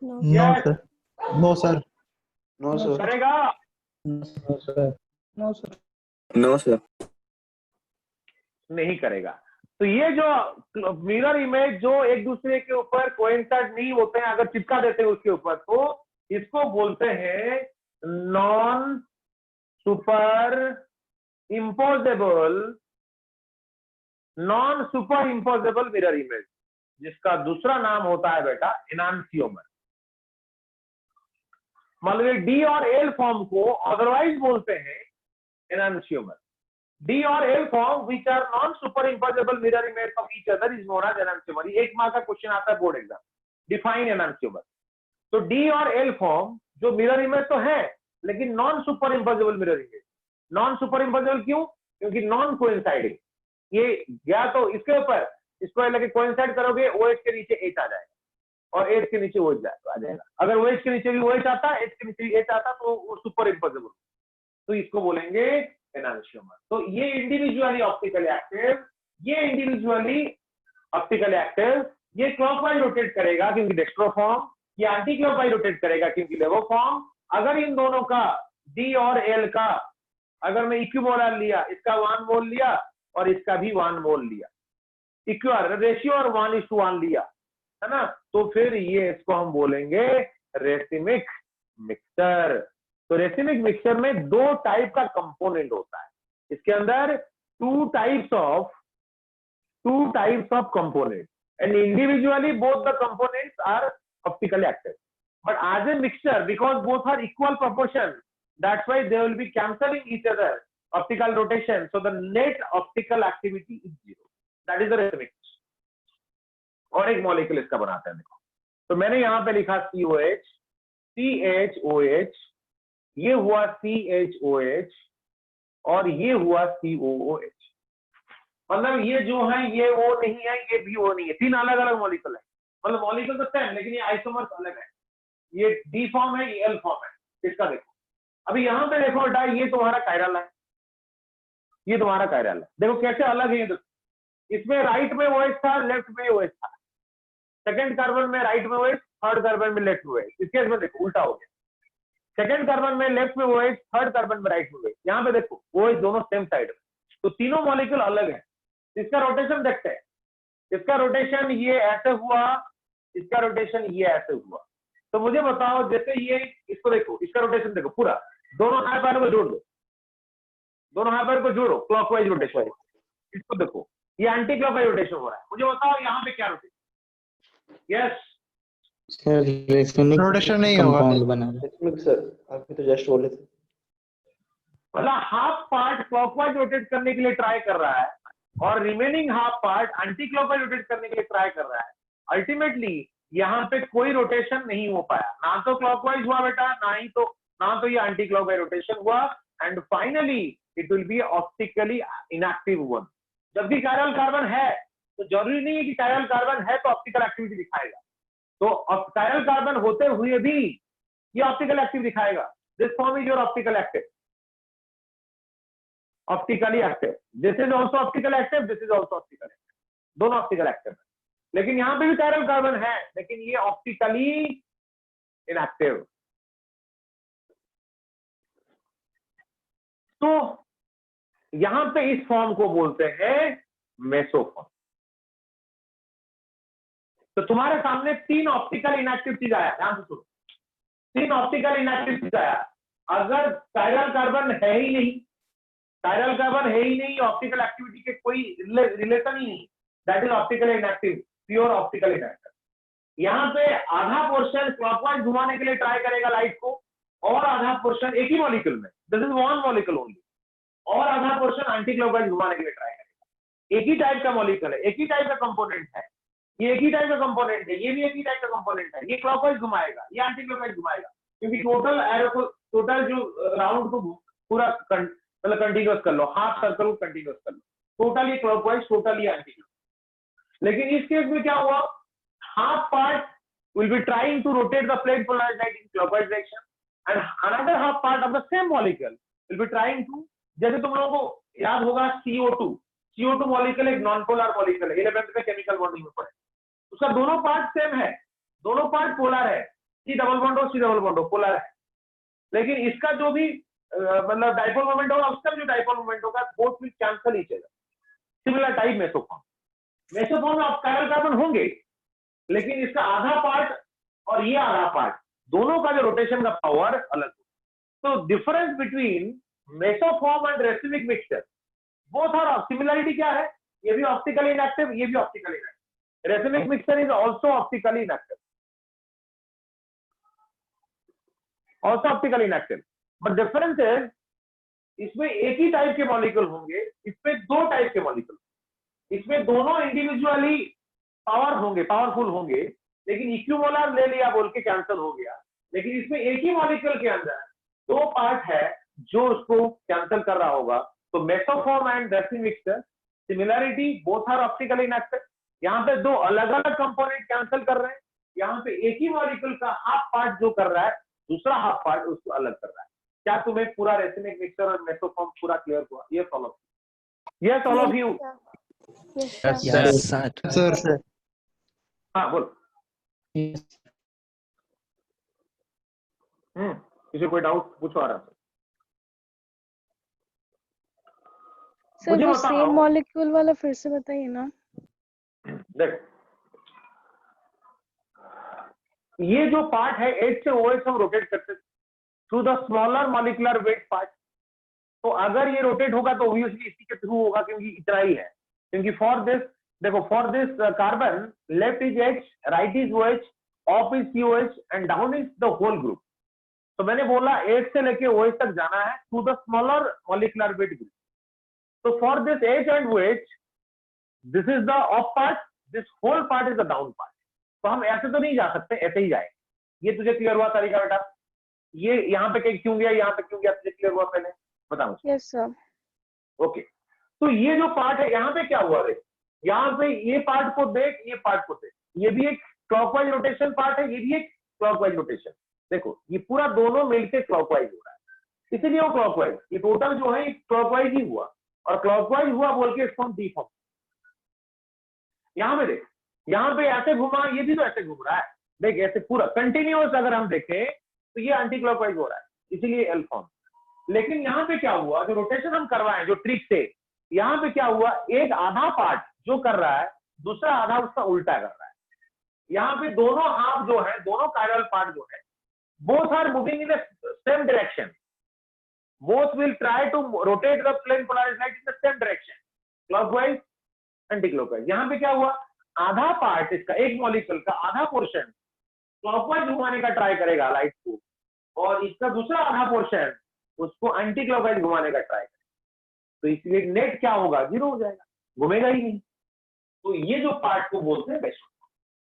No. No Yes. Sir, no sir, no sir. करेगा? No sir. No sir. No sir. नहीं करेगा। तो ये जो मिरर इमेज जो एक दूसरे के ऊपर कोइंसाइड नहीं होते हैं, अगर चिपका देते हैं उसके ऊपर, तो इसको बोलते हैं non super imposable, non superimposable mirror image, जिसका दूसरा नाम होता है बेटा एनांसियोमर। मतलब डी और एल फॉर्म को अदरवाइज बोलते हैं एनांसियोमर। डी और L form which are non superimposable mirror image of each other is known as enantiomer. एक मार्क का क्वेश्चन आता है बोर्ड एग्जाम, डिफाइन एनांसियोमर। तो डी और एल फॉर्म जो मिरर इमेज तो है, लेकिन non superimposable mirror image. Non super imposable क्यों? क्योंकि नॉन कोइंसाइडिंग, ये गया तो इसके ऊपर, इसको लेके कोइंसाइड करोगे, OH के नीचे H आ जाएगा और H के नीचे OH आ जाएगा। अगर OH के नीचे भी OH आता, H के नीचे भी H आता, तो वो सुपर इम्पोजेबल, तो इसको बोलेंगे एनांसियोमर। तो ये इंडिविजुअली ऑप्टिकली एक्टिव, ये इंडिविजुअली ऑप्टिकली एक्टिव, ये क्लॉकवाइज रोटेट करेगा क्योंकि डेक्स्ट्रोफॉर्म, ये एंटी क्लॉकवाइज रोटेट करेगा क्योंकि लेवोफॉर्म। अगर इन दोनों का डी और एल का, अगर मैं इक्विमोलर लिया, इसका 1 मोल लिया और इसका भी 1 मोल लिया, इक्वल रेशियो और 1:1 लिया, है ना, तो फिर ये इसको हम बोलेंगे रेसिमिक मिक्सचर। तो रेसिमिक मिक्सचर में 2 टाइप का कंपोनेंट होता है, इसके अंदर 2 types of component, and individually both the components are optically active, but as a mixture, because both are equal proportion, that's why they will be cancelling each other optical rotation, so the net optical activity is 0. That is the racemic. और एक मॉलिक्यूल इसका बनाते हैं, देखो, तो मैंने यहां पे लिखा COH, CHOH, ये हुआ CHOH और ये हुआ COOH। मतलब ये जो है ये वो नहीं है, ये भी वो नहीं है, 3 अलग अलग मॉलिक्यूल है। मतलब मॉलिक्यूल तो सेम, लेकिन ये आइसोमर्स अलग है, ये डी फॉर्म है, ये एल फॉर्म है। इसका देखो, अभी यहां पे देखो बेटा, ये तुम्हारा कायरल है, ये तुम्हारा कायरल है, देखो कैसे अलग है ये। देखो इसमें राइट में OH था, लेफ्ट में OH था, सेकंड कार्बन में राइट में OH, थर्ड कार्बन में लेफ्ट में OH। इस केस में देखो उल्टा हो गया, सेकंड कार्बन में लेफ्ट में OH, थर्ड कार्बन में राइट में OH। यहाँ पे देखो OH दोनों सेम साइड में, तो तीनों मॉलिक्यूल अलग है। इसका रोटेशन देखते हैं, इसका रोटेशन ये ऐसे हुआ, इसका रोटेशन ये ऐसे हुआ। तो मुझे बताओ, जैसे ये, इसको देखो, इसका रोटेशन देखो पूरा, दोनों हाथ पैर को जोड़ दो, दोनों हाथ पैर को जोड़ो, क्लॉकवाइज रोटेशन। इसको देखो, ये एंटी क्लॉकवाइज रोटेशन हो रहा है। मुझे बताओ यहाँ पे क्या रोटेशन? यस सर रोटेशन नहीं होगा। कंपाउंड बना है। सर आपने तो जस्ट बोले थे। मतलब हाफ पार्ट क्लॉकवाइज रोटेट करने के लिए ट्राई कर रहा है और remaining half part anti clockwise rotate करने के लिए ट्राई कर रहा है। अल्टीमेटली यहाँ पे कोई रोटेशन नहीं हो पाया, ना तो क्लॉकवाइज हुआ बेटा, ना तो ये एंटी क्लॉकवाइज रोटेशन हुआ, and finally it will B optically inactive one. जब भी कायरल कार्बन है तो जरूरी नहीं है कि कायरल कार्बन है तो ऑप्टिकल एक्टिविटी दिखाएगा, तो कायरल कार्बन होते हुए भी ये ऑप्टिकल एक्टिव दिखाएगा। This form is your optical active, optically active, this is also optical active, this is also optical active, दोनों ऑप्टिकल एक्टिव है। लेकिन यहां पे भी कायरल कार्बन है, लेकिन ये ऑप्टिकली इनएक्टिव। तो यहां पे इस फॉर्म को बोलते हैं मेसोफॉर्म। तो तुम्हारे सामने 3 ऑप्टिकल इनएक्टिव चीज आया, ध्यान से सुनो, 3 ऑप्टिकल इनएक्टिव चीज आया। अगर कायरल कार्बन है ही नहीं, कायरल कार्बन है ही नहीं, ऑप्टिकल एक्टिविटी के कोई रिलेशन ही नहीं, that is optical inactive, pure optical inactive. यहाँ पे आधा पोर्शन क्लॉकवाइज घुमाने के लिए ट्राई करेगा लाइट को, और आधा पोर्शन एक ही मॉलिक्यूल में, this is one molecule only, और आधा पोर्शन एंटी क्लॉकवाइज घुमाने के लिए ट्राई करेगा। एक ही टाइप का मॉलिक्यूल है, एक ही टाइप का कंपोनेंट है, ये एक ही टाइप का कंपोनेंट है, ये भी एक ही टाइप का कंपोनेंट है, ये क्लॉकवाइज घुमाएगा, ये एंटी क्लॉकवाइज घुमाएगा, क्योंकि टोटल एरो को, टोटल जो राउंड को पूरा मतलब कंटिन्यूअस कर लो, हाफ सर्कल को कंटिन्यूअस कर लो, टोटल ये क्लॉकवाइज, टोटल ये एंटी क्लॉकवाइज। लेकिन इस केस में क्या हुआ, half part will be trying to rotate the plane polarized light in clockwise direction, and another half part of the same molecule will be trying to, जैसे तुम लोगों को याद होगा CO2 मॉलिक्यूल एक नॉन पोलर मॉलिक्यूल है, 11th में केमिकल बॉन्डिंग में पढ़े, उसका दोनों पार्ट सेम है, दोनों पार्ट पोलर है, C डबल बॉन्ड हो पोलर है, लेकिन इसका जो भी मतलब डाइपोल मोमेंट होगा, उसका जो डाइपोल मोमेंट होगा, both will cancel each other. Similar type mesoform में कायरल कार्बन होंगे, लेकिन इसका आधा पार्ट और ये आधा पार्ट, दोनों का जो रोटेशन का पावर अलग हो। तो difference between mesoform and racemic mixture, both are similarity क्या है, ये भी ऑप्टिकली इनएक्टिव, ये भी optically inactive, racemic mixture is also optically inactive, but difference is इसमें एक ही टाइप के मॉलिक्यूल होंगे, इसमें दो टाइप के मॉलिक्यूल, इसमें दोनों इंडिविजुअली पावरफुल होंगे, लेकिन इक्विमोलर ले लिया बोल के कैंसिल हो गया, लेकिन इसमें एक ही मॉलिक्यूल के अंदर दो पार्ट है जो उसको कैंसिल कर रहा होगा। तो mesoform and racemic mixture similarity, both are optically inactive, यहाँ पे दो अलग अलग कंपोनेंट कैंसिल कर रहे हैं, यहाँ पे एक ही मॉलिक्यूल का हाफ पार्ट जो कर रहा है, दूसरा हाफ पार्ट उसको अलग कर रहा है। क्या तुम्हें पूरा रेसिमिक मिक्सचर और मेसोफॉर्म पूरा क्लियर हुआ? ये solve, yes all of you, Yes, sir. हाँ बोल। किसी कोई डाउट पूछो आराम से। सर मुझे वो बताओ। सेम मॉलिक्यूल वाला फिर से बताइए ना। देख, ये जो पार्ट है H से OH हम रोटेट करते through the smaller molecular wait part, तो अगर ये रोटेट होगा तो ऑब्वियसली इसी के थ्रू होगा, क्योंकि इतना ही है, क्योंकि फॉर दिस देखो, for this carbon left is H, right is OH, off is COH and down is the whole group. तो मैंने बोला H से लेके OH तक जाना है through the smaller molecular weight group. तो for this H and OH, this is the off part, this whole part is the down part. तो हम ऐसे तो नहीं जा सकते, ऐसे ही जाएंगे। ये तुझे क्लियर हुआ तरीका बेटा? ये यहाँ पे क्यों गया, यहाँ पे क्यों गया, तुझे क्लियर हुआ पहले बता मुझे? Yes sir. ओके, तो ये जो पार्ट है यहाँ पे क्या हुआ रे, यहाँ पे ये पार्ट को देख, ये पार्ट को देख, ये भी एक क्लॉकवाइज रोटेशन पार्ट है, ये भी एक क्लॉकवाइज रोटेशन। देखो ये पूरा दोनों मिलकर क्लॉकवाइज हो रहा है, इसीलिए वो क्लॉकवाइज, ये टोटल जो है क्लॉकवाइज ही हुआ, और क्लॉकवाइज हुआ बोल के इसको हम डी फॉर्म। यहाँ पे देख, यहाँ पे ऐसे घुमा, ये भी तो ऐसे घूम रहा है, देख ऐसे पूरा कंटिन्यूअस अगर हम देखें तो ये एंटी क्लॉकवाइज हो रहा है, इसीलिए एल फॉर्म। लेकिन यहाँ पे क्या हुआ, जो रोटेशन हम करवाएं जो ट्रिक से, यहाँ पे क्या हुआ, एक आधा पार्ट जो कर रहा है, दूसरा आधा उसका उल्टा कर रहा है। यहाँ पे दोनों हाफ जो है, दोनों कायरल पार्ट जो है, both are moving in the same direction, both will try to rotate the plane polarised light in the same direction, clockwise anti clockwise. यहाँ पे क्या हुआ, आधा पार्ट इसका, एक मॉलिक्यूल का आधा पोर्शन क्लॉकवाइज घुमाने का ट्राई करेगा लाइट को, और इसका दूसरा आधा पोर्शन उसको एंटी क्लॉकवाइज घुमाने का ट्राई करेगा। तो इसलिए नेट क्या होगा, जीरो हो जाएगा, घूमेगा ही नहीं। तो ये जो पार्ट को बोलते हैं बेस्ट।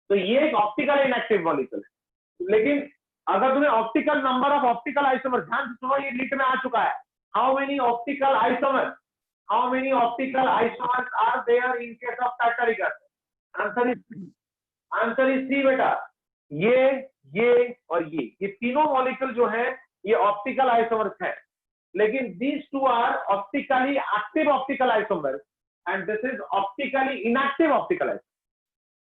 तो ये एक ऑप्टिकल इनएक्टिव मॉलिक्यूल है। लेकिन अगर तुम्हें optical number of optical isomer, ध्यान से सुनो, ये लीट में आ चुका है, how many optical isomer, how many optical isomers are there in case of tartaric acid? Answer is C बेटा, ये और ये तीनों मॉलिक्यूल जो है ये ऑप्टिकल आइसोमर्स हैं, लेकिन these two are optically active optical isomers and this is optically inactive optical isomer.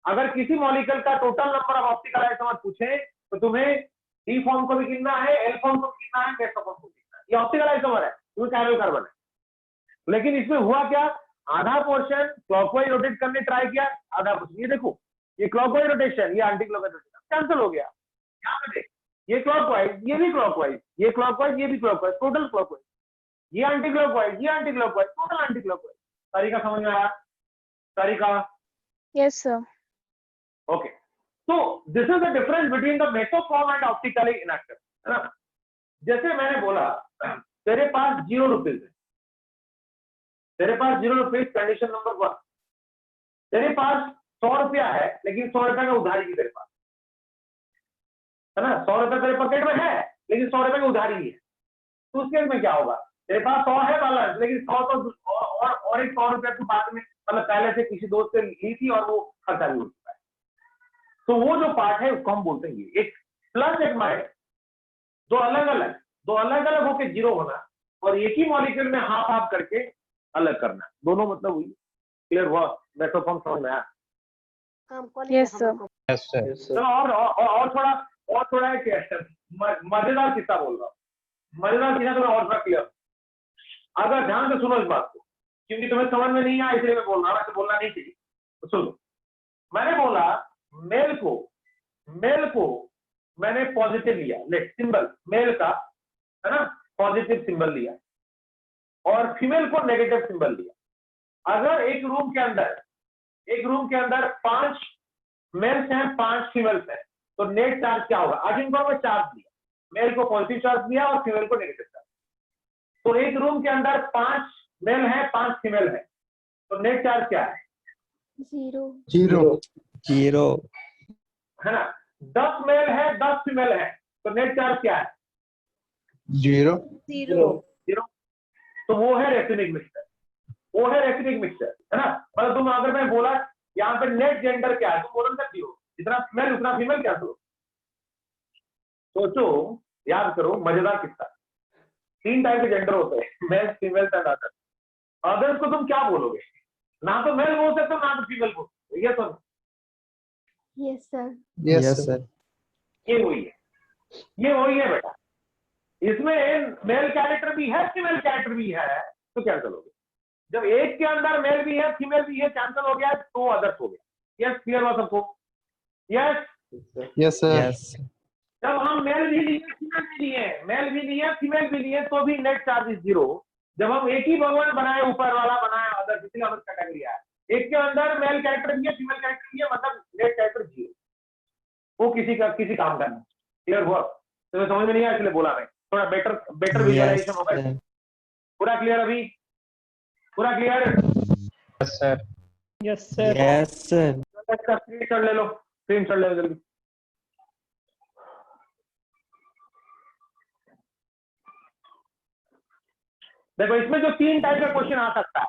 अगर किसी मॉलिक्यूल का total number of optical isomer पूछे तो तुम्हें डी फॉर्म को भी गिनना है, एल फॉर्म को गिनना है, मेसोफॉर्म को गिनना है। ये ऑप्टिकल आइसोमर है, तुम्हें कायरल कार्बन है। लेकिन इसमें हुआ क्या, आधा पोर्शन क्लॉकवाइज रोटेट करने ट्राई किया, आधा पोर्शन, ये देखो ये क्लॉकवाइज रोटेशन, ये एंटी क्लॉकवाइज रोटेशन कैंसिल हो गया। यहाँ पे देख, ये क्लॉकवाइज, ये भी क्लॉकवाइज, ये क्लॉकवाइज, ये भी क्लॉकवाइज, टोटल क्लॉकवाइज, ये एंटी क्लॉकवाइज, ये anti clockwise, total anti clockwise. तरीका समझ में आया? तरीका? Yes, sir. ओके, तो this is the difference between the mesoform and optically inactive, है ना? जैसे मैंने बोला तेरे पास 0 रुपीज है, तेरे पास 0 रुपीज, कंडीशन नंबर 1। तेरे पास 100 रुपया है लेकिन 100 रुपया का उधारी भी तेरे पास, है ना? 100 रुपया तेरे पॉकेट में है लेकिन 100 रुपये की उधारी है। तो उस केस में क्या होगा? तेरे पास 100 है बैलेंस, लेकिन 100 तो और एक 100 रुपया तो बाद में मतलब पहले से किसी दोस्त से ली थी और वो खर्चा भी हो चुका है। तो वो जो पार्ट है उसको हम बोलते हैं एक प्लस एक माइनस, दो अलग अलग होके 0 होना और एक ही मॉलिक्यूल में हाफ हाफ करके अलग करना, दोनों मतलब हुई। क्लियर हुआ? मेसोफॉर्म समझ में आया? Yes, sir. Yes, sir. Yes, sir. चलो और थोड़ा एक मजेदार किस्सा बोल रहा हूँ, मजेदार किस्सा तुम्हें और थोड़ा क्लियर। अगर ध्यान से सुनो इस बात को, क्योंकि तुम्हें समझ में नहीं आया इसलिए मैं बोल रहा हूँ, ऐसे बोलना नहीं चाहिए। तो सुनो, मैंने बोला मेल को मैंने पॉजिटिव लिया, लेट सिंबल मेल का, है ना, पॉजिटिव सिंबल लिया और फीमेल को नेगेटिव सिंबल लिया। अगर एक रूम के अंदर 5 मेल्स हैं 5 फीमेल्स हैं, तो नेट चार्ज क्या होगा? आज इनको मैं चार्ज दिया, मेल को पॉजिटिव चार्ज दिया और फीमेल को नेगेटिव चार्ज। तो एक रूम के अंदर 5 मेल है 5 फीमेल है, तो नेट चार्ज क्या है? 0. है ना? 10 मेल है 10 फीमेल है, तो नेट चार्ज क्या है? 0. 0। तो वो है रेसिनिक मिक्सचर, है ना? मतलब तुम अगर मैं बोला यहाँ पे नेट जेंडर क्या है, तुम बोल सकती हो जितना मेल उतना फीमेल क्या? सोचो, याद करो, मजेदार किस्सा। 3 टाइप के जेंडर होते हैं, male, female and other. Others को तुम क्या बोलोगे? ना तो मेल बोल सकते हो ना तो फीमेल बोल सकते हो। ये तो Yes, sir. Yes, sir. ये वही है बेटा। इसमें मेल कैरेक्टर भी है फीमेल कैरेक्टर भी है, तो क्या करोगे? जब एक के अंदर मेल भी है फीमेल भी है, कैंसिल हो गया तो अदर्स हो गया। यस, क्लियर हुआ सबको? यस। Yes, sir. Yes. जब हम मेल भी लिए फीमेल भी लिए तो भी नेट चार्ज इज 0। जब हम एक ही भगवान बनाए, ऊपर वाला बनाया, अदर किसी अदर कैटेगरी है, एक के अंदर मेल कैरेक्टर भी है फीमेल कैरेक्टर भी है, मतलब नेट कैरेक्टर 0, वो किसी काम का नहीं। क्लियर हुआ? तो समझ में नहीं आया इसलिए बोला मैं, थोड़ा बेटर विजुअलाइजेशन होगा। पूरा क्लियर? अभी पूरा clear? Yes, sir. Yes, sir. Yes, sir. Screenshot ले लो जल्दी। देखो, इसमें जो 3 टाइप का क्वेश्चन आ सकता है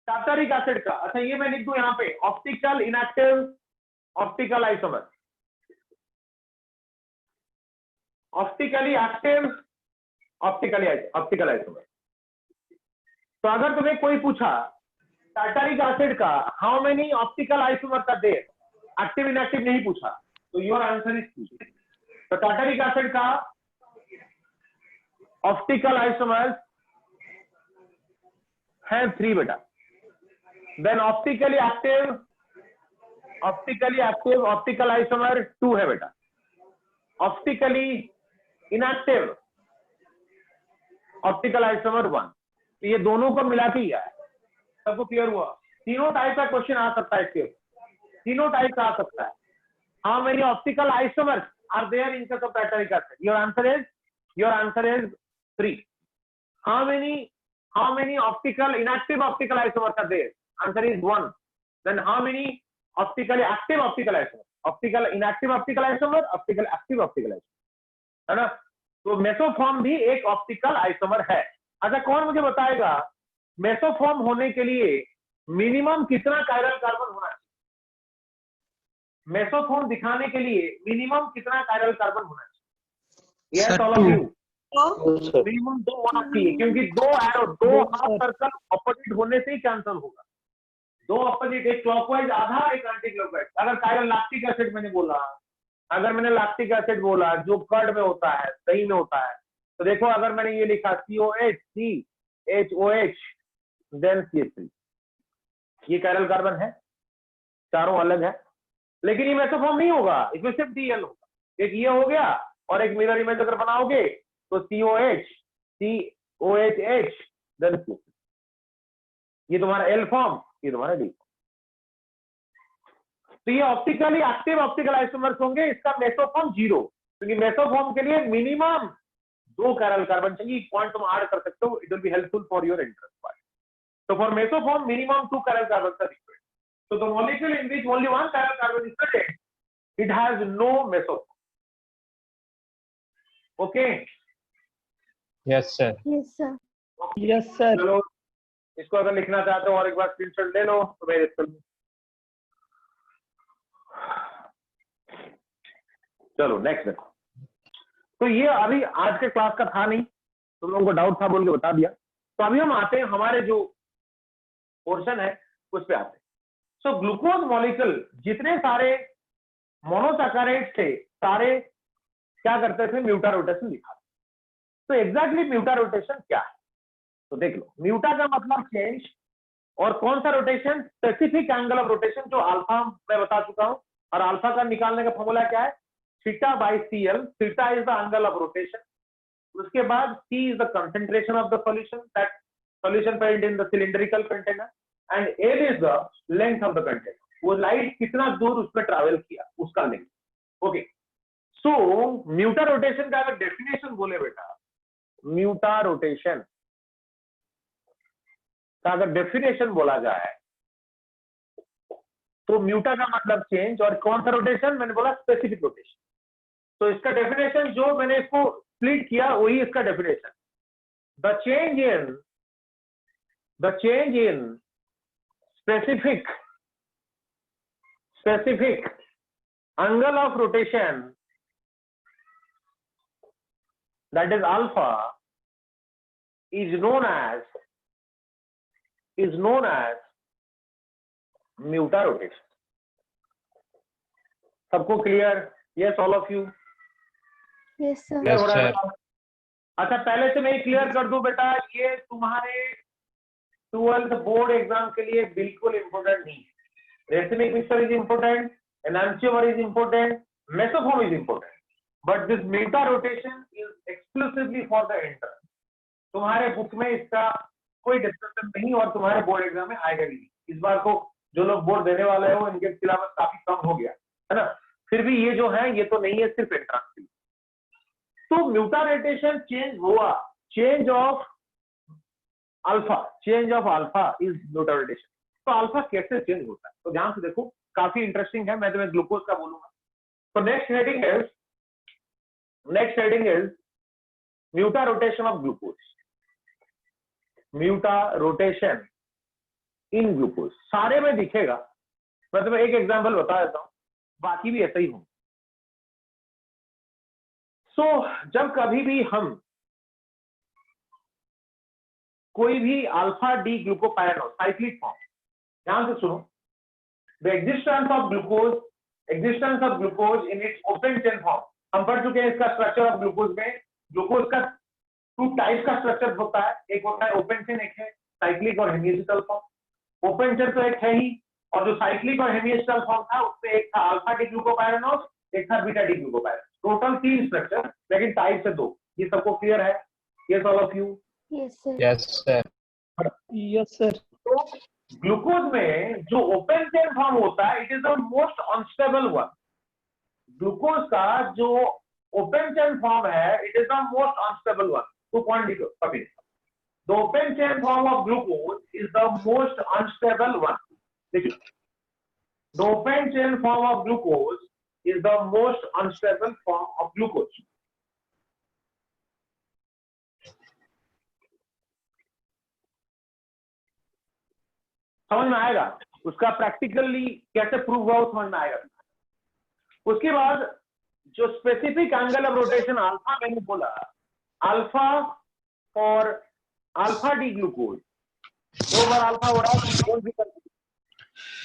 टार्टरिक एसिड का। अच्छा, ये मैं लिख दूं यहाँ पे, optical inactive, optical isomer, optically active, optical isomer. तो अगर तुम्हें कोई पूछा टार्टरिक एसिड का हाउ मेनी ऑप्टिकल आइसोमर का देर, एक्टिव इनएक्टिव नहीं पूछा, तो योर आंसर इज 2। तो टार्टरिक एसिड का ऑप्टिकल आइसोमर है 3 बेटा। Then optically active optical isomer 2 है बेटा। Optically inactive optical isomer 1। तो ये दोनों को मिला के ही है। सबको क्लियर हुआ? तीनों टाइप का क्वेश्चन आ सकता है इसके, तीनों टाइप का आ सकता है। How many optical isomers are there in case of tartaric acid? Your answer is 3। How many inactive optical isomers are there? Answer is 1. Then how many optically active optical isomers? Inactive optical isomer, active optical isomer, है ना? तो मेसोफॉर्म भी एक ऑप्टिकल आइसोमर है। अच्छा, कौन मुझे बताएगा मेसोफॉर्म होने के लिए मिनिमम कितना कायरल कार्बन होना चाहिए? मेसोफॉर्म दिखाने के लिए मिनिमम कितना कायरल कार्बन होना चाहिए? Yes, all of you. Minimum 2 होना चाहिए, क्योंकि 2 एरो, 2 हाफ सर्कल ऑपोजिट होने से ही कैंसिल होगा। 2 ऑपोजिट, एक क्लॉकवाइज आधा, एक एंटी क्लॉकवाइज। अगर कायरल लैक्टिक एसिड मैंने लैक्टिक एसिड बोला जो कर्ड में होता है, दही में होता है, तो देखो अगर मैंने ये लिखा COH, CHOH, देन CH3, ये कायरल कार्बन है, चारों अलग है। लेकिन ये मेसोफॉर्म नहीं होगा, इसमें सिर्फ DL होगा। एक ये हो गया और एक मिरर इमेज अगर बनाओगे तो COH COHH देन Q, ये तुम्हारा L फॉर्म, ये तुम्हारा D। तो ये ऑप्टिकली एक्टिव ऑप्टिकल आइसोमर्स होंगे, इसका मेसोफॉर्म 0, क्योंकि मेसोफॉर्म के लिए मिनिमम 2 chiral कार्बन चाहिए। पॉइंट तुम ऐड कर सकते हो, it will be helpful for your interest part. So for mesoform, minimum 2 chiral carbons are required. So the molecule in which only 1 chiral carbon is present, it has no mesoform. Okay? Yes, sir. Yes, sir. Yes, sir. चलो, इसको अगर लिखना चाहते हो और एक बार स्क्रीनशॉट ले लो तो मैं इसको चलो नेक्स्ट देखो। तो ये अभी आज के क्लास का था नहीं, तुम लोगों को डाउट था बोल के बता दिया। तो अभी हम आते हैं हमारे जो पोर्शन है उस पे आते हैं। सो ग्लूकोज मॉलिक्यूल जितने सारे मोनोसैकेराइड्स थे सारे क्या करते थे, म्यूटा रोटेशन दिखाते। तो एग्जैक्टली म्यूटा रोटेशन क्या है तो देख लो। म्यूटा का मतलब चेंज, और कौन सा rotation, specific angle of rotation, जो अल्फा मैं बता चुका हूं। और अल्फा का निकालने का फॉर्मूला क्या है, theta by CL। Theta is the angle of rotation. उसके बाद C is the concentration of the solution, that solution present in the cylindrical container, and L is the length of the container, वो लाइट कितना दूर उसमें ट्रैवल किया उसका लेंथ। ओके, सो म्यूटा रोटेशन का अगर डेफिनेशन बोले बेटा, म्यूटा रोटेशन का अगर डेफिनेशन बोला जाए तो म्यूटा का मतलब चेंज, और कौन सा रोटेशन, मैंने बोला स्पेसिफिक रोटेशन। तो इसका डेफिनेशन जो मैंने इसको स्प्लिट किया वही इसका definition. The change in specific angle of rotation, that is alpha, is known as mutarotation. सबको clear? Yes all of you? Yes, sir. Yes, हो रहा है? sir. अच्छा, पहले से मैं क्लियर कर दूं बेटा, ये तुम्हारे 12th बोर्ड एग्जाम के लिए बिल्कुल इंपोर्टेंट नहीं है। Racemic mixture is important, enantiomer is important, mesoform is important, but this mutarotation is exclusively for the entrance. तुम्हारे बुक में इसका कोई डिस्कशन नहीं, और तुम्हारे बोर्ड एग्जाम में आएगा भी नहीं। इस बार को जो लोग बोर्ड देने वाले हैं वो इनके सिलेबस काफी कम हो गया है ना, फिर भी ये जो है ये तो नहीं है सिर्फ एंट्रेंस के लिए। तो म्यूटा रोटेशन चेंज हुआ, change of alpha is mutarotation. तो अल्फा कैसे चेंज होता है तो ध्यान से देखो, काफी इंटरेस्टिंग है। मैं तुम्हें ग्लूकोज का बोलूंगा। तो next heading is mutarotation of glucose, mutarotation in glucose. सारे में दिखेगा, मैं तुम्हें एक एग्जांपल बता देता हूं, बाकी भी ऐसा ही होंगे। जब कभी भी हम कोई भी अल्फा डी ग्लूकोपायरनोज साइक्लिक फॉर्म, ध्यान से सुनो, the existence of glucose in its open chain form. हम पढ़ चुके हैं इसका स्ट्रक्चर ऑफ ग्लूकोज में। ग्लूकोज का 2 टाइप का स्ट्रक्चर होता है, एक होता है ओपन चेन, एक है साइक्लिक और हेमिएस्टिकल फॉर्म। ओपन चेन तो एक है ही, और जो साइक्लिक और हेमिएस्टिकल फॉर्म था उसमें एक था अल्फा डी ग्लूकोपायरनोज, एक था बीटा डी ग्लूकोपायरनोज। टोटल 3 स्ट्रक्चर, लेकिन टाइप से 2। ये सबको क्लियर है? Yes all of you? Yes, sir. Yes, sir. Yes, sir. तो ग्लूकोज में जो ओपन चेन फॉर्म होता है, it is the most unstable one. Glucose का जो ओपन चेन फॉर्म है, it is the most unstable one. 2 point लिखो कभी। The open chain form of glucose is the most unstable one. देखिए, the open chain form of glucose is the most unstable form of glucose. समझ में आएगा? उसका प्रैक्टिकली कैसे प्रूव हुआ समझ में आएगा। उसके बाद जो specific angle of rotation alpha मैंने बोला, alpha for alpha D glucose, 2 bar alpha हो रहा है, don't be confuse.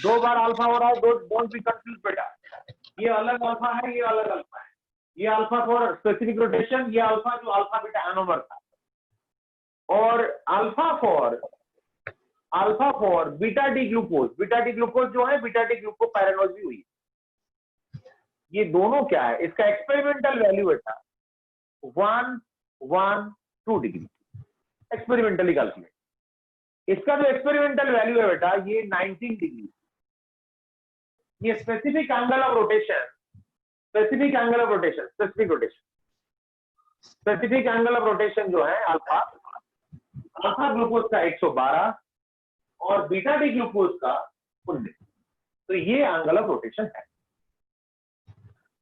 2 bar alpha हो रहा है, डोंट बी कंफ्यूज बेटा। ये अलग अल्फा है, ये अलग अल्फा है। ये अल्फा फॉर स्पेसिफिक रोटेशन, ये अल्फा जो अल्फा बीटा एनोमर था, और alpha for beta D glucose. Beta D glucose जो है बीटा डी ग्लूकोपायरनोज भी हुई। ये दोनों क्या है, इसका एक्सपेरिमेंटल वैल्यू बेटा 112 डिग्री एक्सपेरिमेंटली कैलकुलेट। इसका जो एक्सपेरिमेंटल वैल्यू है बेटा ये 19 डिग्री। ये specific angle of rotation, specific angle of rotation, specific angle of rotation जो है अल्फा, अल्फा ग्लूकोज का 112 और बीटा डी ग्लूकोज का 19। तो ये एंगल ऑफ रोटेशन है।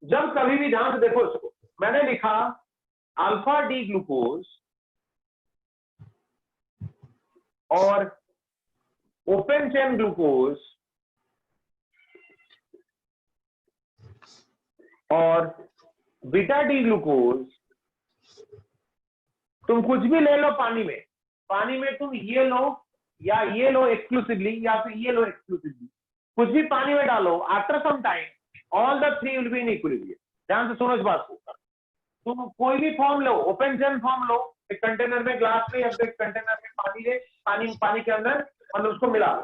जब कभी भी ध्यान से देखो इसको, मैंने लिखा अल्फा डी ग्लूकोज और ओपन चेन ग्लूकोज और बीटा डी ग्लूकोज, तुम कुछ भी ले लो पानी में तुम ये लो या ये लो एक्सक्लूसिवली या फिर ये लो एक्सक्लूसिवली, कुछ भी पानी में डालो, after some time all the three will be in equilibrium. ध्यान से सुनो इस बात को। तुम कोई भी फॉर्म लो, ओपन चेन फॉर्म लो, एक कंटेनर में, ग्लास में या फिर कंटेनर में पानी ले, पानी के अंदर मतलब उसको मिला लो,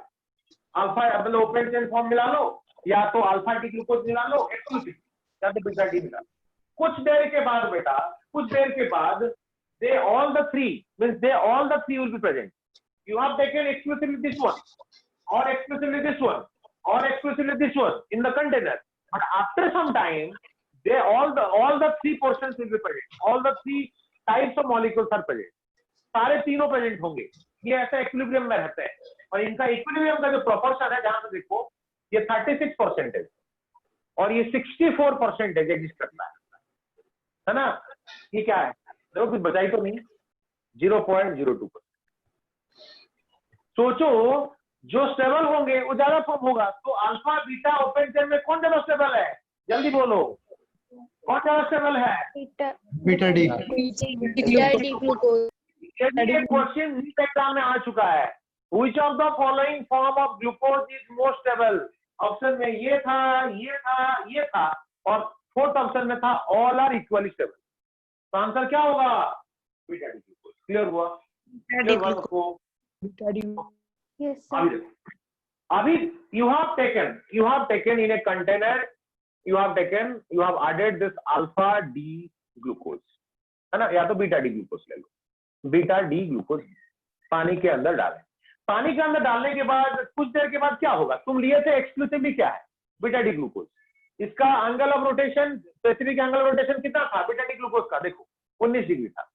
अल्फा मतलब ओपन चेन फॉर्म मिला लो या तो अल्फा डी ग्लूकोज मिला लो एक्सक्लूसिव या तो बीटा डी मिला लो। कुछ देर के बाद बेटा, कुछ देर के बाद they all the three will be present. You have taken exclusively this one or exclusively this one or exclusively this one in the container, but after some time they all the three portions will be present. All the three types of molecules are present. सारे तीनों प्रेजेंट होंगे। ये ऐसा इक्विलिब्रियम में रहते हैं और इनका इक्विलिब्रियम का जो प्रोपोर्शन है, जहां से देखो ये 36% और ये 64% एग्जिस्ट करता है ना। ये क्या है, देखो कुछ बचाई तो नहीं, 0.02%। सोचो जो स्टेबल होंगे वो ज्यादा फॉर्म होगा, तो अल्फा बीटा ओपन चेन में कौन ज्यादा स्टेबल है, जल्दी बोलो कौन ज्यादा स्टेबल है? Beta D glucose. ये क्वेश्चन नीट एग्जाम में आ चुका है। Which of the following form of glucose is more stable? Option में ये था, ये था, ये था और फोर्थ ऑप्शन में था ऑल आर इक्वली स्टेबल। तो आंसर क्या होगा? Beta D glucose. क्लियर हुआ? Yes, sir. अभी you have taken in a container, you have added this alpha D glucose, है ना, या तो बीटा डी ग्लूकोज ले लो। बीटा डी ग्लूकोज पानी के अंदर डालें। पानी के अंदर डालने के बाद कुछ देर के बाद क्या होगा? तुम लिए थे एक्सक्लूसिवली क्या है? Beta D glucose. इसका angle of rotation, specific angle of rotation कितना था बीटा डी ग्लूकोज का? देखो 19 डिग्री था।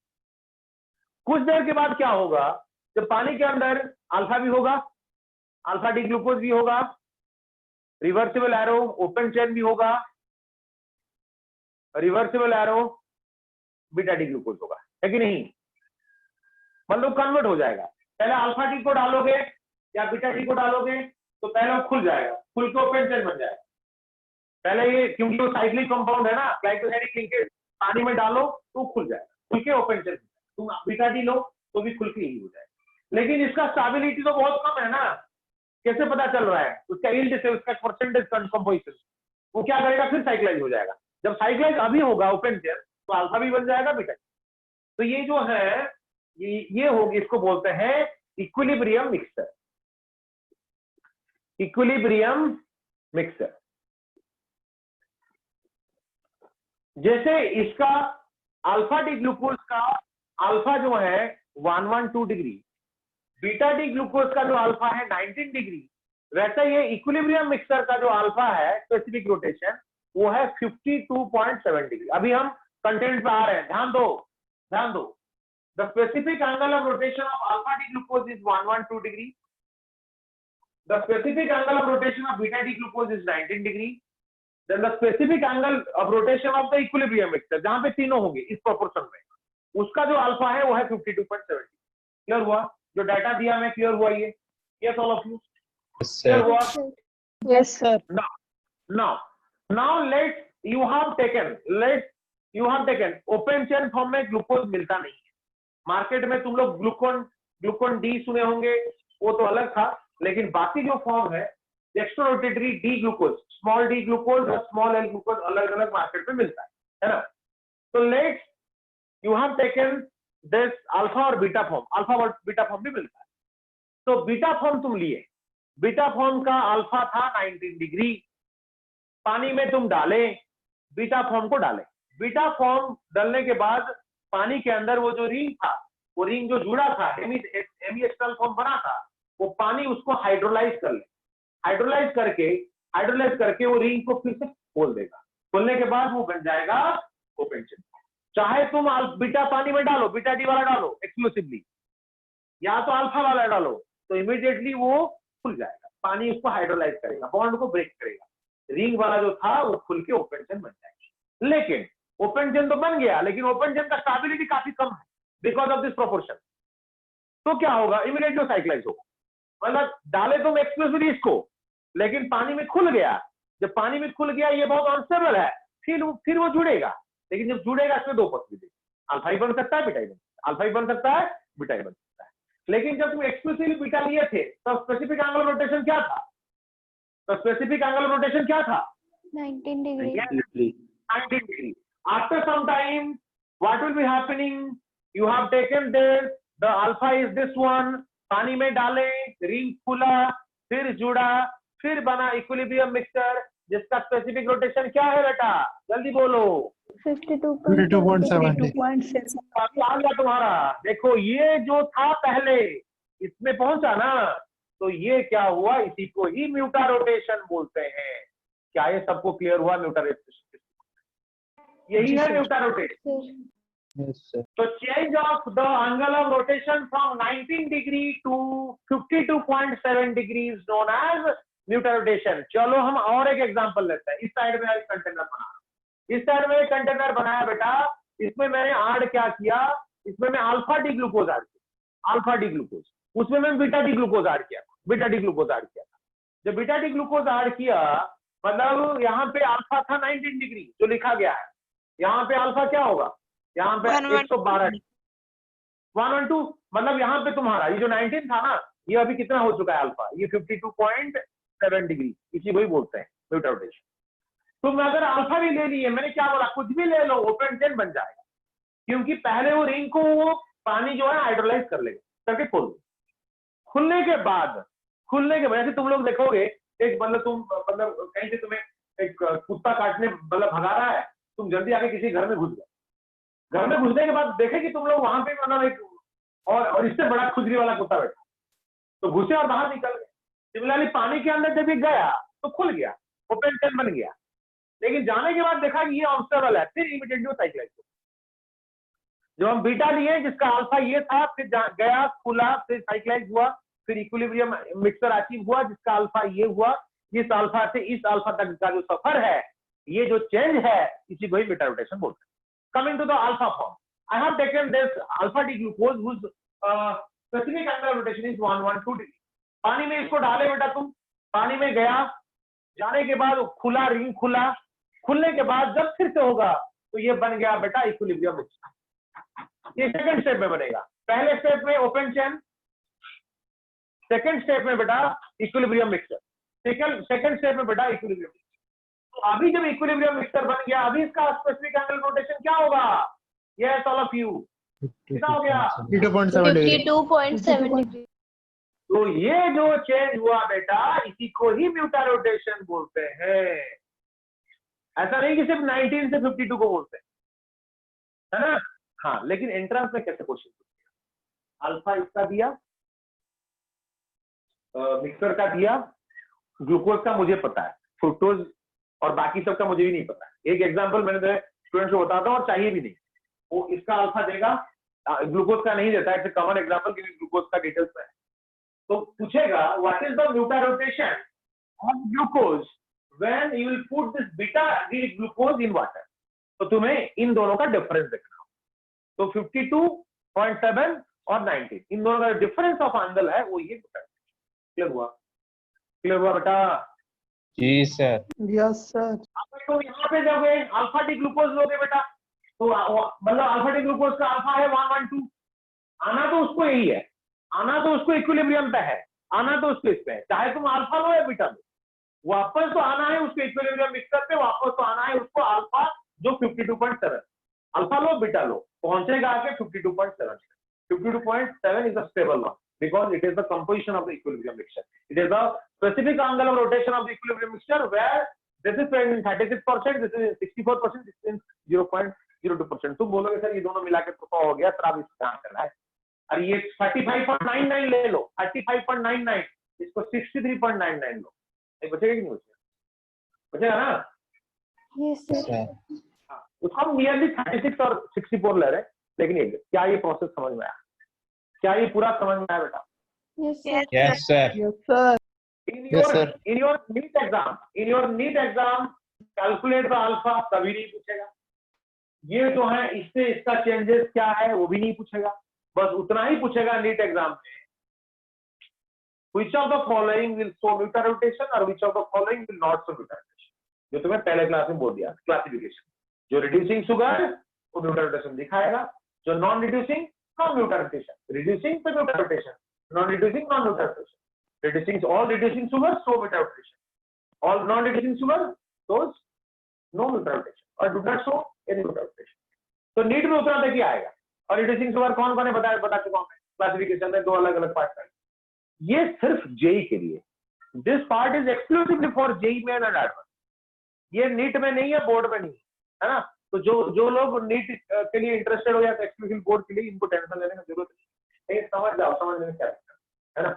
कुछ देर के बाद क्या होगा? जब पानी के अंदर अल्फा भी होगा, अल्फा डी ग्लूकोज भी होगा, रिवर्सिबल एरो ओपन चेन भी होगा, reversible arrow beta D glucose होगा, है कि नहीं? मतलब कन्वर्ट हो जाएगा। पहले अल्फा डी को डालोगे या बीटा डी को डालोगे तो पहले वो खुल जाएगा, खुल के ओपन चेन बन जाएगा। पहले ये, क्योंकि वो साइक्लिक कंपाउंड है ना, ग्लाइकोसाइडिक लिंकेज, पानी में डालो तो खुल जाएगा, खुल के ओपन चेन। तुम बीटा डी लो तो भी खुल के ही हो जाएगा। लेकिन इसका स्टेबिलिटी तो बहुत कम है ना। कैसे पता चल रहा है? उसका यील्ड से, उसका परसेंटेज कंपोजिशन, वो क्या करेगा? फिर साइक्लाइज हो जाएगा। जब साइक्लाइज अभी होगा ओपन चेन तो अल्फा भी बन जाएगा, बीटा। तो ये जो है ये होगी, इसको बोलते हैं इक्विलिब्रियम मिक्सचर। Equilibrium mixture. जैसे इसका अल्फा डी ग्लूकोज का अल्फा जो है 112 डिग्री, बीटा डी ग्लूकोज का जो अल्फा है 19 डिग्री, वैसे ये इक्विलिब्रियम मिक्सचर का जो अल्फा है स्पेसिफिक रोटेशन वो है 52.7 डिग्री। अभी हम कंटेंट पे आ रहे हैं, ध्यान दो। The specific angle of rotation of alpha D glucose is 112 degree. The specific angle of rotation of beta D glucose is 19 degree. Then the specific angle of rotation of the equilibrium mixture, जहां पे तीनों होंगे इस प्रोपोर्शन में, उसका जो अल्फा है वो है 52.7। क्लियर हुआ? जो डाटा दिया मैं, क्लियर हुआ ये? Yes, all of you? Clear हुआ? Yes, sir. Now you have taken open chain form में ग्लूकोज मिलता नहीं है मार्केट में। तुम लोग ग्लूकोन डी सुने होंगे, वो तो अलग था, लेकिन बाकी जो फॉर्म है extra rotatory D glucose, small D glucose और स्मॉल एल ग्लूकोज अलग अलग मार्केट में मिलता है ना। तो let's you have taken this alpha और बीटा फॉर्म, अल्फा और बीटा फॉर्म भी मिलता है। तो बीटा फॉर्म तुम लिए, बीटा फॉर्म का अल्फा था 19 डिग्री, पानी में तुम डाले, बीटा फॉर्म को डाले। बीटा फॉर्म डालने के बाद पानी के अंदर वो जो रिंग था, वो रिंग जो जुड़ा था, हेमी एक्सटर्नल फॉर्म बना था, वो पानी उसको हाइड्रोलाइज कर ले, हाइड्रोलाइज करके वो रिंग को फिर से खोल देगा। खोलने के बाद वो बन जाएगा ओपन चेन। चाहे तुम बीटा पानी में डालो, बीटा डी वाला डालो एक्सक्लूसिवली, या तो अल्फा वाला डालो, तो इमीडिएटली वो खुल जाएगा, पानी उसको हाइड्रोलाइज करेगा, बॉन्ड को ब्रेक करेगा, रिंग वाला जो था वो खुल के ओपन चेन बन जाएगा। लेकिन ओपन चेन तो बन गया, लेकिन ओपन चेन का स्टेबिलिटी काफी कम है बिकॉज ऑफ दिस प्रोपोर्शन। तो क्या होगा, इमीडिएटली साइक्लाइज होगा। मतलब डाले तुम एक्सक्लूसिवली इसको, लेकिन पानी में खुल गया, जब पानी में खुल गया ये बहुत अनस्टेबल है, फिर वो जुड़ेगा, लेकिन जब जुड़ेगा इसमें दो पॉसिबिलिटी, अल्फा ही बन सकता है, बीटा ही बन सकता है, अल्फा ही बन सकता है, बीटा ही बन सकता है। लेकिन जब तुम एक्सक्लूसिवली बीटा लिए थे तब स्पेसिफिक एंगल रोटेशन क्या था? तो स्पेसिफिक एंगल रोटेशन क्या था? 19 degree. 19 degree. After some time, what will be happening? You have taken this, the alpha is this one, पानी में डाले, रिंग खुला, फिर जुड़ा, फिर बना इक्विलिब्रियम मिक्सचर, जिसका स्पेसिफिक रोटेशन क्या है बेटा? जल्दी बोलो। 52.7. आ गया तुम्हारा। देखो ये जो था पहले, इसमें पहुंचा ना, तो ये क्या हुआ, इसी को ही म्यूटा रोटेशन बोलते हैं। क्या ये सबको क्लियर हुआ? म्यूटा रोटेशन यही है, म्यूटा रोटेशन। Yes, sir. तो change of the angle of rotation from 19 degree to 52.7 degree is known as mutarotation. चलो हम और एक एग्जांपल लेते हैं। इस साइड में एक कंटेनर बना, इस साइड में एक कंटेनर बनाया बेटा, इसमें मैंने ऐड क्या किया, इसमें मैं अल्फा डी ग्लूकोज ऐड किया, अल्फा डी ग्लूकोज, उसमें मैं बीटा डी ग्लूकोज ऐड किया, बीटा डी ग्लूकोज ऐड किया। जब बीटा डी ग्लूकोज ऐड किया, मतलब यहाँ पे अल्फा था 19 डिग्री जो लिखा गया है, यहाँ पे अल्फा क्या होगा, यहाँ पे 112 112, मतलब यहाँ पे तुम्हारा ये जो 19 था ना, ये अभी कितना हो चुका है अल्फा, ये 52.7 डिग्री, इसी वही बोलते हैं म्यूटा रोटेशन। तुम अगर अल्फा भी ले लिए, मैंने क्या बोला, कुछ भी ले लो, ओपन चेन बन जाएगा, क्योंकि पहले वो रिंग को वो पानी जो है हाइड्रोलाइज कर लेगा, करके खोल दो। खुलने के बाद जैसे तुम लोग देखोगे, एक मतलब कहीं से तुम्हें एक कुत्ता काटने मतलब भगा रहा है, तुम जल्दी आके किसी घर में घुस गए, घर में घुसने के बाद देखे कि तुम लोग वहां पे मतलब एक और इससे बड़ा खुजली वाला कुत्ता बैठा, तो घुसे और बाहर निकल गए। सिमिलरली पानी के अंदर जब भी गया तो खुल गया, ओपन चेन बन गया, लेकिन जाने के बाद देखा कि ये अनस्टेबल है, फिर इमीडिएटली साइक्लाइज हो। जब हम बीटा लिए जिसका अल्फा ये था, फिर गया, खुला, फिर साइक्लाइज हुआ, फिर इक्विलिब्रियम मिक्सचर अचीव हुआ जिसका अल्फा ये हुआ, इस अल्फा से इस अल्फा तक का जो सफर है, ये जो चेंज है, इसी को ही बीटा रोटेशन बोलते हैं। Coming to the alpha form, I have taken this alpha D glucose whose specific angular rotation is 112 degree. पानी में इसको डाले बेटा तुम, पानी में गया, जाने के बाद खुला, रिंग खुला, खुलने के बाद जब फिर से होगा तो ये बन गया बेटा इक्विलिब्रियम मिक्सचर। ये सेकंड स्टेप में बनेगा। पहले स्टेप में ओपन चेन, सेकंड स्टेप में बेटा इक्विलिब्रियम मिक्सचर, सेकंड स्टेप में बेटा इक्विलिब्रियम। तो अभी जब इक्विलिब्रियम मिक्सचर बन गया, अभी इसका स्पेसिफिक एंगल रोटेशन क्या होगा? यस ऑल ऑफ यू, कितना हो गया? 52.7 degree. 52.7 degree. तो ये जो चेंज हुआ बेटा, इसी को ही म्यूटा रोटेशन बोलते हैं। ऐसा नहीं कि सिर्फ 19 से 52 को बोलते हैं, है ना? हाँ, लेकिन एंट्रेंस में कैसे क्वेश्चन पूछते हैं? अल्फा इसका दिया, मिक्सर का दिया, ग्लूकोज का मुझे पता है, फ्रुक्टोज और बाकी सब का मुझे भी नहीं पता है। एक एग्जांपल मैंने स्टूडेंट्स को बताता हूँ और चाहिए भी नहीं। वो इसका अल्फा देगा, ग्लूकोज का नहीं देता, इट्स कॉमन एग्जांपल क्योंकि ग्लूकोज का डिटेल्स में है। तो पूछेगा what is the mutarotation of glucose when you will put this beta D glucose in water. तो तुम्हें इन दोनों का डिफरेंस देखना। तो 52.7 और 19 इन दोनों का डिफरेंस ऑफ एंगल है, वो ये क्लियर हुआ? क्लियर हुआ बेटा? जी सर। Yes, sir. तो यहाँ पे जब अल्फा डी ग्लूकोज लोगे बेटा, तो मतलब अल्फा डी ग्लूकोज का अल्फा है 112, आना तो उसको यही है, आना तो उसको इक्विलिब्रियम पे है, आना तो उसको इस पे है, चाहे तुम अल्फा लो या बीटा लो, वापस तो आना है उसको इक्विलिब्रियम मिक्सचर पे, वापस तो आना है उसको अल्फा जो 52.7, अल्फा लो बीटा लो, पहुंचेगा आके 52.7। 52.7 is a stable one because it is the composition of the equilibrium mixture. It is the specific angle of rotation of the equilibrium mixture where this is present in 36%, this is in 64%, this is in 0.02%। तुम बोलोगे सर ये दोनों मिला के तो 100 हो गया, सर आप इसका आंसर है। और ये 35.99 ले लो, 35.99, इसको 63.99 लो, ये बचेगा कि नहीं बचेगा? बचेगा ना? Yes, sir. sir, उसको हम नियरली 36 और 64 ले रहे हैं, लेकिन ये क्या ये प्रोसेस समझ में आया? क्या ये पूरा समझ में आया बेटा? Yes, sir. yes, sir, Yes, sir. Yes, sir. in your NEET exam calculate the alpha कभी नहीं पूछेगा। ये जो है इससे इसका चेंजेस क्या है वो भी नहीं पूछेगा, बस उतना ही पूछेगा नीट एग्जाम में, which of the following will show mutation rotation और which of the following will not show mutation rotation, जो तुम्हें पहले क्लास में बोल दिया क्लासिफिकेशन। जो रिड्यूसिंग शुगर वो म्यूटेशन रोटेशन दिखाएगा, जो non reducing non mutation rotation, reducing पे mutation rotation, non reducing non mutation rotation, reducing all reducing sugar show mutation rotation, all non reducing sugar shows no mutation rotation और do not show any mutation rotation. तो नीट में उतना तक ही आएगा। और रिड्यूसिंग शुगर कौन कौन है बता चुका हूं मैं क्लासिफिकेशन में, दो अलग अलग पार्ट है। ये सिर्फ जेई के लिए, this part is exclusively for JEE main and advance. ये नीट में नहीं है, बोर्ड में नहीं है ना। तो जो लोग नीट के लिए इंटरेस्टेड हो या एक्सक्लूसिव बोर्ड के लिए, इनको टेंशन लेने की जरूरत नहीं है, समझ जाओ, समझने में क्या है ना,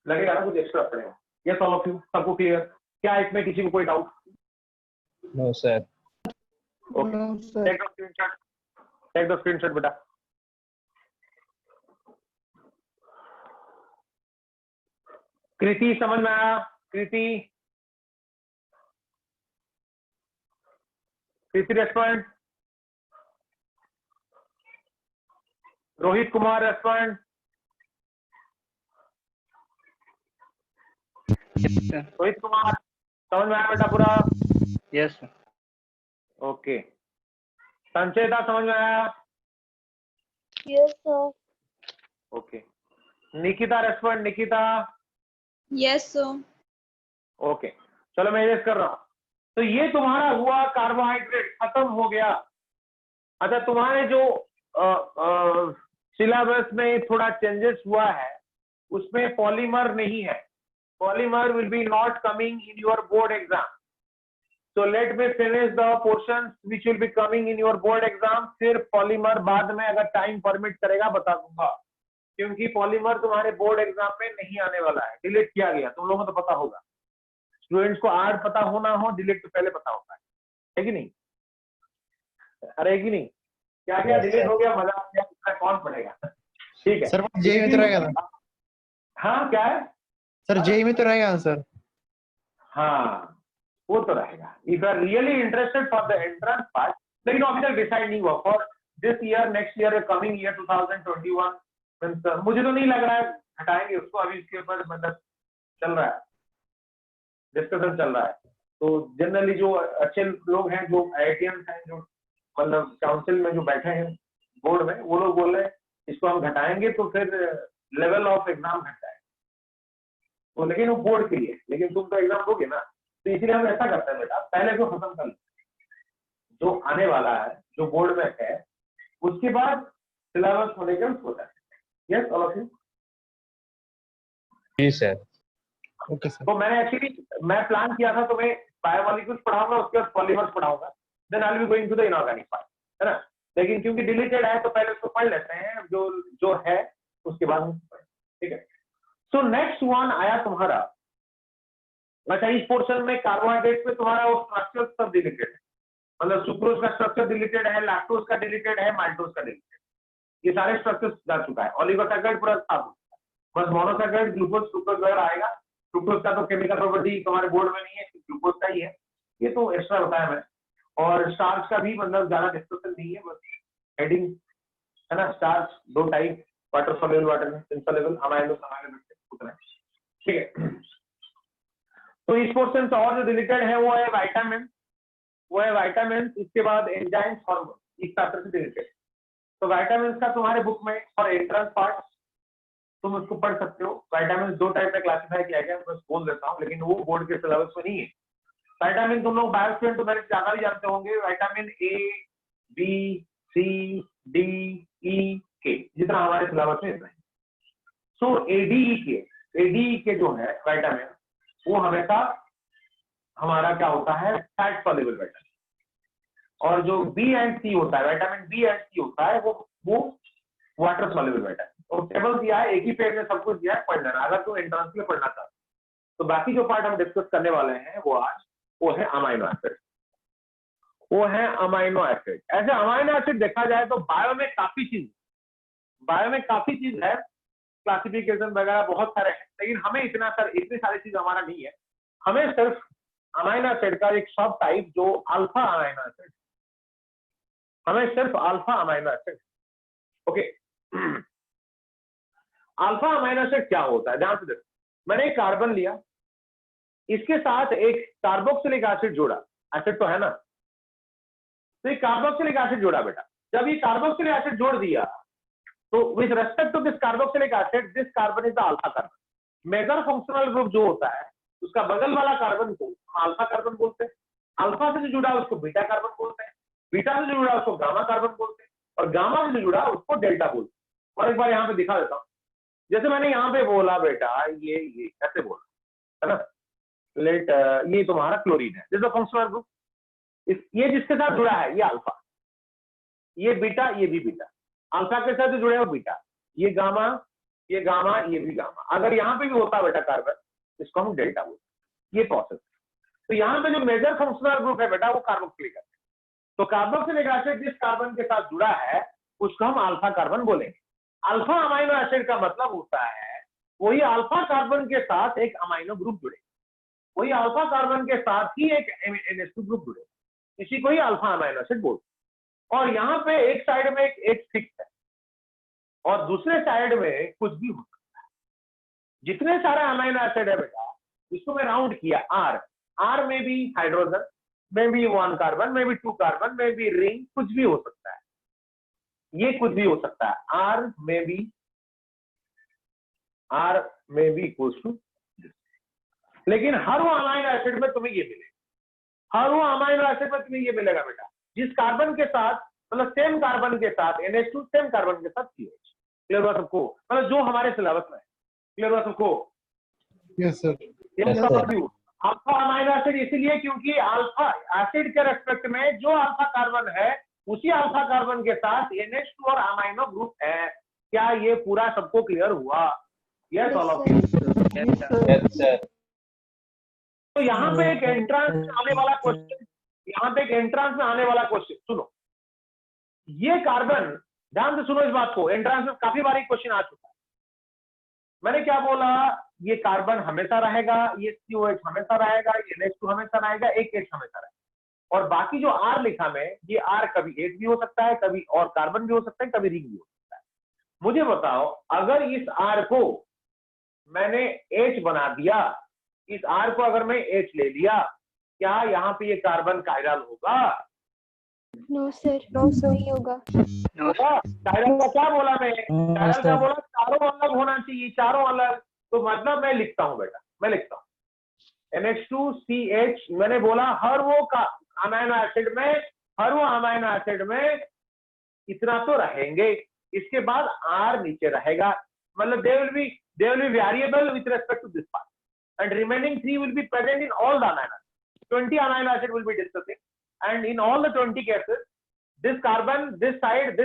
लगेगा ना कुछ एक्स्ट्रा पड़ेगा। ये ऑल ऑफ यू, सबको क्लियर? क्या इसमें किसी को कोई doubt? no, sir, okay, No, sir. Take the screenshot बेटा। कृति समझ में आया? कृति रेस्टोरेंट, रोहित कुमार रेस्टोरेंट, रोहित कुमार समझ में आया बेटा पूरा? Yes, sir. ओके, संचेता समझ में आया? Yes, sir. Okay, Nikita restaurant, Nikita? Yes, sir. Okay, चलो मैं ये कर रहा हूं। तो ये तुम्हारा हुआ कार्बोहाइड्रेट खत्म हो गया। अच्छा, तुम्हारे जो सिलेबस में थोड़ा चेंजेस हुआ है, उसमें पॉलीमर नहीं है। Polymer will be not coming in your board exam. So let me finish the portions which will be coming in your board exam. फिर पॉलीमर बाद में अगर टाइम परमिट करेगा बता दूंगा, क्योंकि पॉलीमर तुम्हारे बोर्ड एग्जाम में नहीं आने वाला है, डिलीट किया गया। तुम लोगों को तो पता होगा, स्टूडेंट्स को आज पता होना हो, डिलीट तो पहले पता होता है कि नहीं? अरे कि नहीं, क्या क्या Yes, डिलीट sir. हो गया, मजा आ गया, कौन पढ़ेगा? ठीक है सर वो जेई में तो रहेगा ना? हाँ, क्या है सर जेई में तो रहेगा ना सर? हाँ, वो तो रहेगा। If you are really interested for the entrance part, लेकिन अभी तक डिसाइड नहीं हुआ for this year, next year, coming year 2021। मुझे तो नहीं लग रहा है हटाएंगे उसको, अभी इसके ऊपर मतलब चल रहा है, डिस्कशन चल रहा है। तो जनरली जो अच्छे लोग हैं, जो आईआईटीएंस हैं, जो मतलब काउंसिल में जो बैठे हैं बोर्ड में, वो लोग बोल रहे हैं इसको हम घटाएंगे तो फिर लेवल ऑफ एग्जाम घट जाएगा। तो लेकिन वो बोर्ड के लिए, लेकिन तुम तो एग्जाम दोगे ना, तो इसलिए हम ऐसा करते हैं बेटा, पहले को खत्म कर जो आने वाला है, जो बोर्ड में है, उसके बाद सिलेबस होने के होता है। Yes all of you? जी सर। Okay sir. तो मैंने एक्चुअली मैं प्लान किया था, तो मैं बायोमोलिक्यूल्स पढ़ाऊंगा, उसके बाद पॉलीमर्स पढ़ाऊंगा, then I will be going to the inorganic part, है ना। लेकिन क्योंकि डिलीटेड है तो पहले उसको पढ़ लेते हैं, जो है उसके बाद हम पढ़ें, ठीक है। सो नेक्स्ट वन आया तुम्हारा, अच्छा इस पोर्शन में कार्बोहाइड्रेट में तुम्हारा वो स्ट्रक्चर सब डिलीटेड है, मतलब सुक्रोज का स्ट्रक्चर डिलीटेड है, लैक्टोज का डिलीटेड है, माल्टोज का डिलीटेड, ये सारे स्ट्रक्चर्स जा चुका है। ऑलिगोसैकेराइड पूरा साफ हो चुका है, बस मोनोसैकेराइड, ग्लूकोज, फ्रुक्टोज वगैरह आएगा। फ्रुक्टोज का तो केमिकल प्रॉपर्टी तुम्हारे बोर्ड में नहीं है, ग्लूकोज का ही है, ये तो एक्स्ट्रा बताया मैंने। और स्टार्च का भी मतलब ज्यादा डिस्कशन नहीं है, बस हेडिंग है ना। स्टार्च दो type, water soluble, water insoluble, amino उतना, ठीक है। तो इस पोर्शन से और जो डिलीटेड है वो है विटामिन, इसके बाद एंजाइम्स, हार्मोन, इस चैप्टर से डिलीटेड। तो विटामिन का तुम्हारे बुक में फॉर एंट्रेंस पार्ट तुम उसको पढ़ सकते हो। विटामिन दो टाइप में क्लासिफाई किया गया, मैं बस बोल देता हूँ, लेकिन वो बोर्ड के सिलेबस में नहीं है। विटामिन तुम लोग बायो स्टूडेंट तो मेरे ज्यादा भी जानते होंगे, vitamin A, B, C, D, E, K, जितना हमारे सिलेबस में इतना है। सो एडीई के जो है विटामिन, वो हमेशा हमारा क्या होता है, फैट सॉल्युबल विटामिन। और जो बी एंड सी होता है, विटामिन बी एंड सी होता है, वो वाटर सॉल्युबल विटामिन। तो टेबल दिया है, एक ही पेज में सब कुछ दिया है, पढ़ लेना अगर तुम एंट्रेंस में पढ़ना था। तो बाकी जो पार्ट हम डिस्कस करने वाले हैं वो आज वो है अमाइनो एसिड, वो है अमाइनो एसिड। ऐसे अमाइनो एसिड देखा जाए तो बायो में काफी चीज है, क्लासिफिकेशन वगैरह बहुत सारे हैं, लेकिन हमें इतनी सारी चीज हमारा नहीं है। हमें सिर्फ अमाइनो एसिड का एक सब टाइप जो अल्फा अमाइनो एसिड, हमें सिर्फ alpha amino acid, okay. Alpha amino acid क्या होता है, ध्यान से देखो। मैंने एक कार्बन लिया, इसके साथ एक कार्बोक्सिलिक एसिड जोड़ा, एसिड तो है ना, तो ये कार्बोक्सिलिक एसिड जोड़ा बेटा। जब ये कार्बोक्सिलिक एसिड जोड़ दिया तो with respect to this carboxylic acid, this carbon is the alpha carbon. Major functional group जो होता है उसका बगल वाला कार्बन को अल्फा कार्बन बोलते हैं, अल्फा से जो जुड़ा उसको बीटा कार्बन बोलते हैं, बीटा से जो जुड़ा उसको गामा कार्बन बोलते हैं, और गामा से जो जुड़ा उसको डेल्टा बोलते हैं। और एक बार यहाँ पे दिखा देता हूँ, जैसे मैंने यहाँ पे बोला बेटा, ये ऐसे बोला है ना, लेट ये तुम्हारा क्लोरीन है, this is the functional group. ये जिसके साथ जुड़ा है ये अल्फा, ये बीटा, ये भी बीटा, अल्फा के साथ जो जुड़े हो बीटा, ये गामा, ये गामा, ये भी गामा। अगर यहाँ पे भी होता बेटा कार्बन, इसको हम डेल्टा बोलते हैं। ये प्रोसेस। तो यहाँ पे जो मेजर फंक्शनल ग्रुप है बेटा वो कार्बोक्सिलिक एसिड। तो कार्बोक्सिलिक एसिड जिस कार्बन के साथ जुड़ा है उसको हम अल्फा कार्बन बोलेंगे। अल्फा अमाइनो एसिड का मतलब होता है वही अल्फा कार्बन के साथ एक अमाइनो ग्रुप जुड़े, वही अल्फा कार्बन के साथ ही एक NH2 ग्रुप जुड़े, इसी को ही अल्फा अमाइनो एसिड बोलते हैं। और यहाँ पे एक साइड में एक फिक्स है और दूसरे साइड में कुछ भी हो सकता है। जितने सारे अमाइनो एसिड है बेटा, इसको मैं राउंड किया आर में भी हाइड्रोजन, में भी 1 कार्बन, में भी 2 कार्बन, में भी रिंग, कुछ भी हो सकता है, ये कुछ भी हो सकता है। आर में भी इक्वल्स टू, लेकिन हर वो अमाइनो एसिड में तुम्हें ये मिलेगा, हर वो अमाइनो एसिड में तुम्हें ये मिलेगा बेटा जिस कार्बन के साथ, मतलब सेम कार्बन के साथ NH2, सेम कार्बन के साथ CH। क्लियर हुआ सबको? मतलब जो हमारे सिलेबस में है। क्लियर हुआ सबको? Yes sir. Alpha amino acid इसीलिए क्योंकि अल्फा एसिड के रेस्पेक्ट में जो अल्फा कार्बन है उसी अल्फा कार्बन के साथ NH2 और अमाइनो ग्रुप है। क्या ये पूरा सबको क्लियर हुआ? Yes all of you. Yes, sir. तो यहाँ पे एक एंट्रेंस में आने वाला क्वेश्चन, यहाँ पे एक एंट्रेंस में आने वाला क्वेश्चन सुनो। ये कार्बन, ध्यान से सुनो इस बात को, एंट्रेंस में काफी बार क्वेश्चन आ चुका है। मैंने क्या बोला, ये कार्बन हमेशा रहेगा, ये COH हमेशा रहेगा, ये NH2 हमेशा रहेगा, एक H हमेशा रहेगा, और बाकी जो R लिखा में, ये R कभी H भी हो सकता है, कभी और कार्बन भी हो सकता है, कभी रिंग भी हो सकता है। मुझे बताओ, अगर इस R को मैंने H बना दिया, इस R को अगर मैं H ले लिया, क्या यहाँ पे ये कार्बन कायरल होगा? नो सर, नहीं होगा। कायरल का क्या बोला मैं? कायरल का बोला चारों अलग होना चाहिए, चारों अलग। तो मतलब मैं लिखता हूँ बेटा, मैं लिखता हूँ NH2CH। मैंने बोला हर वो अमाइनो एसिड में, हर वो अमाइनो एसिड में इतना तो रहेंगे, इसके बाद R नीचे रहेगा, मतलब they will be variable with respect to this part, and remaining 3 will be present in all the amino acids. 20 amino acid will be discussing, and in all the 20 cases, this carbon, this side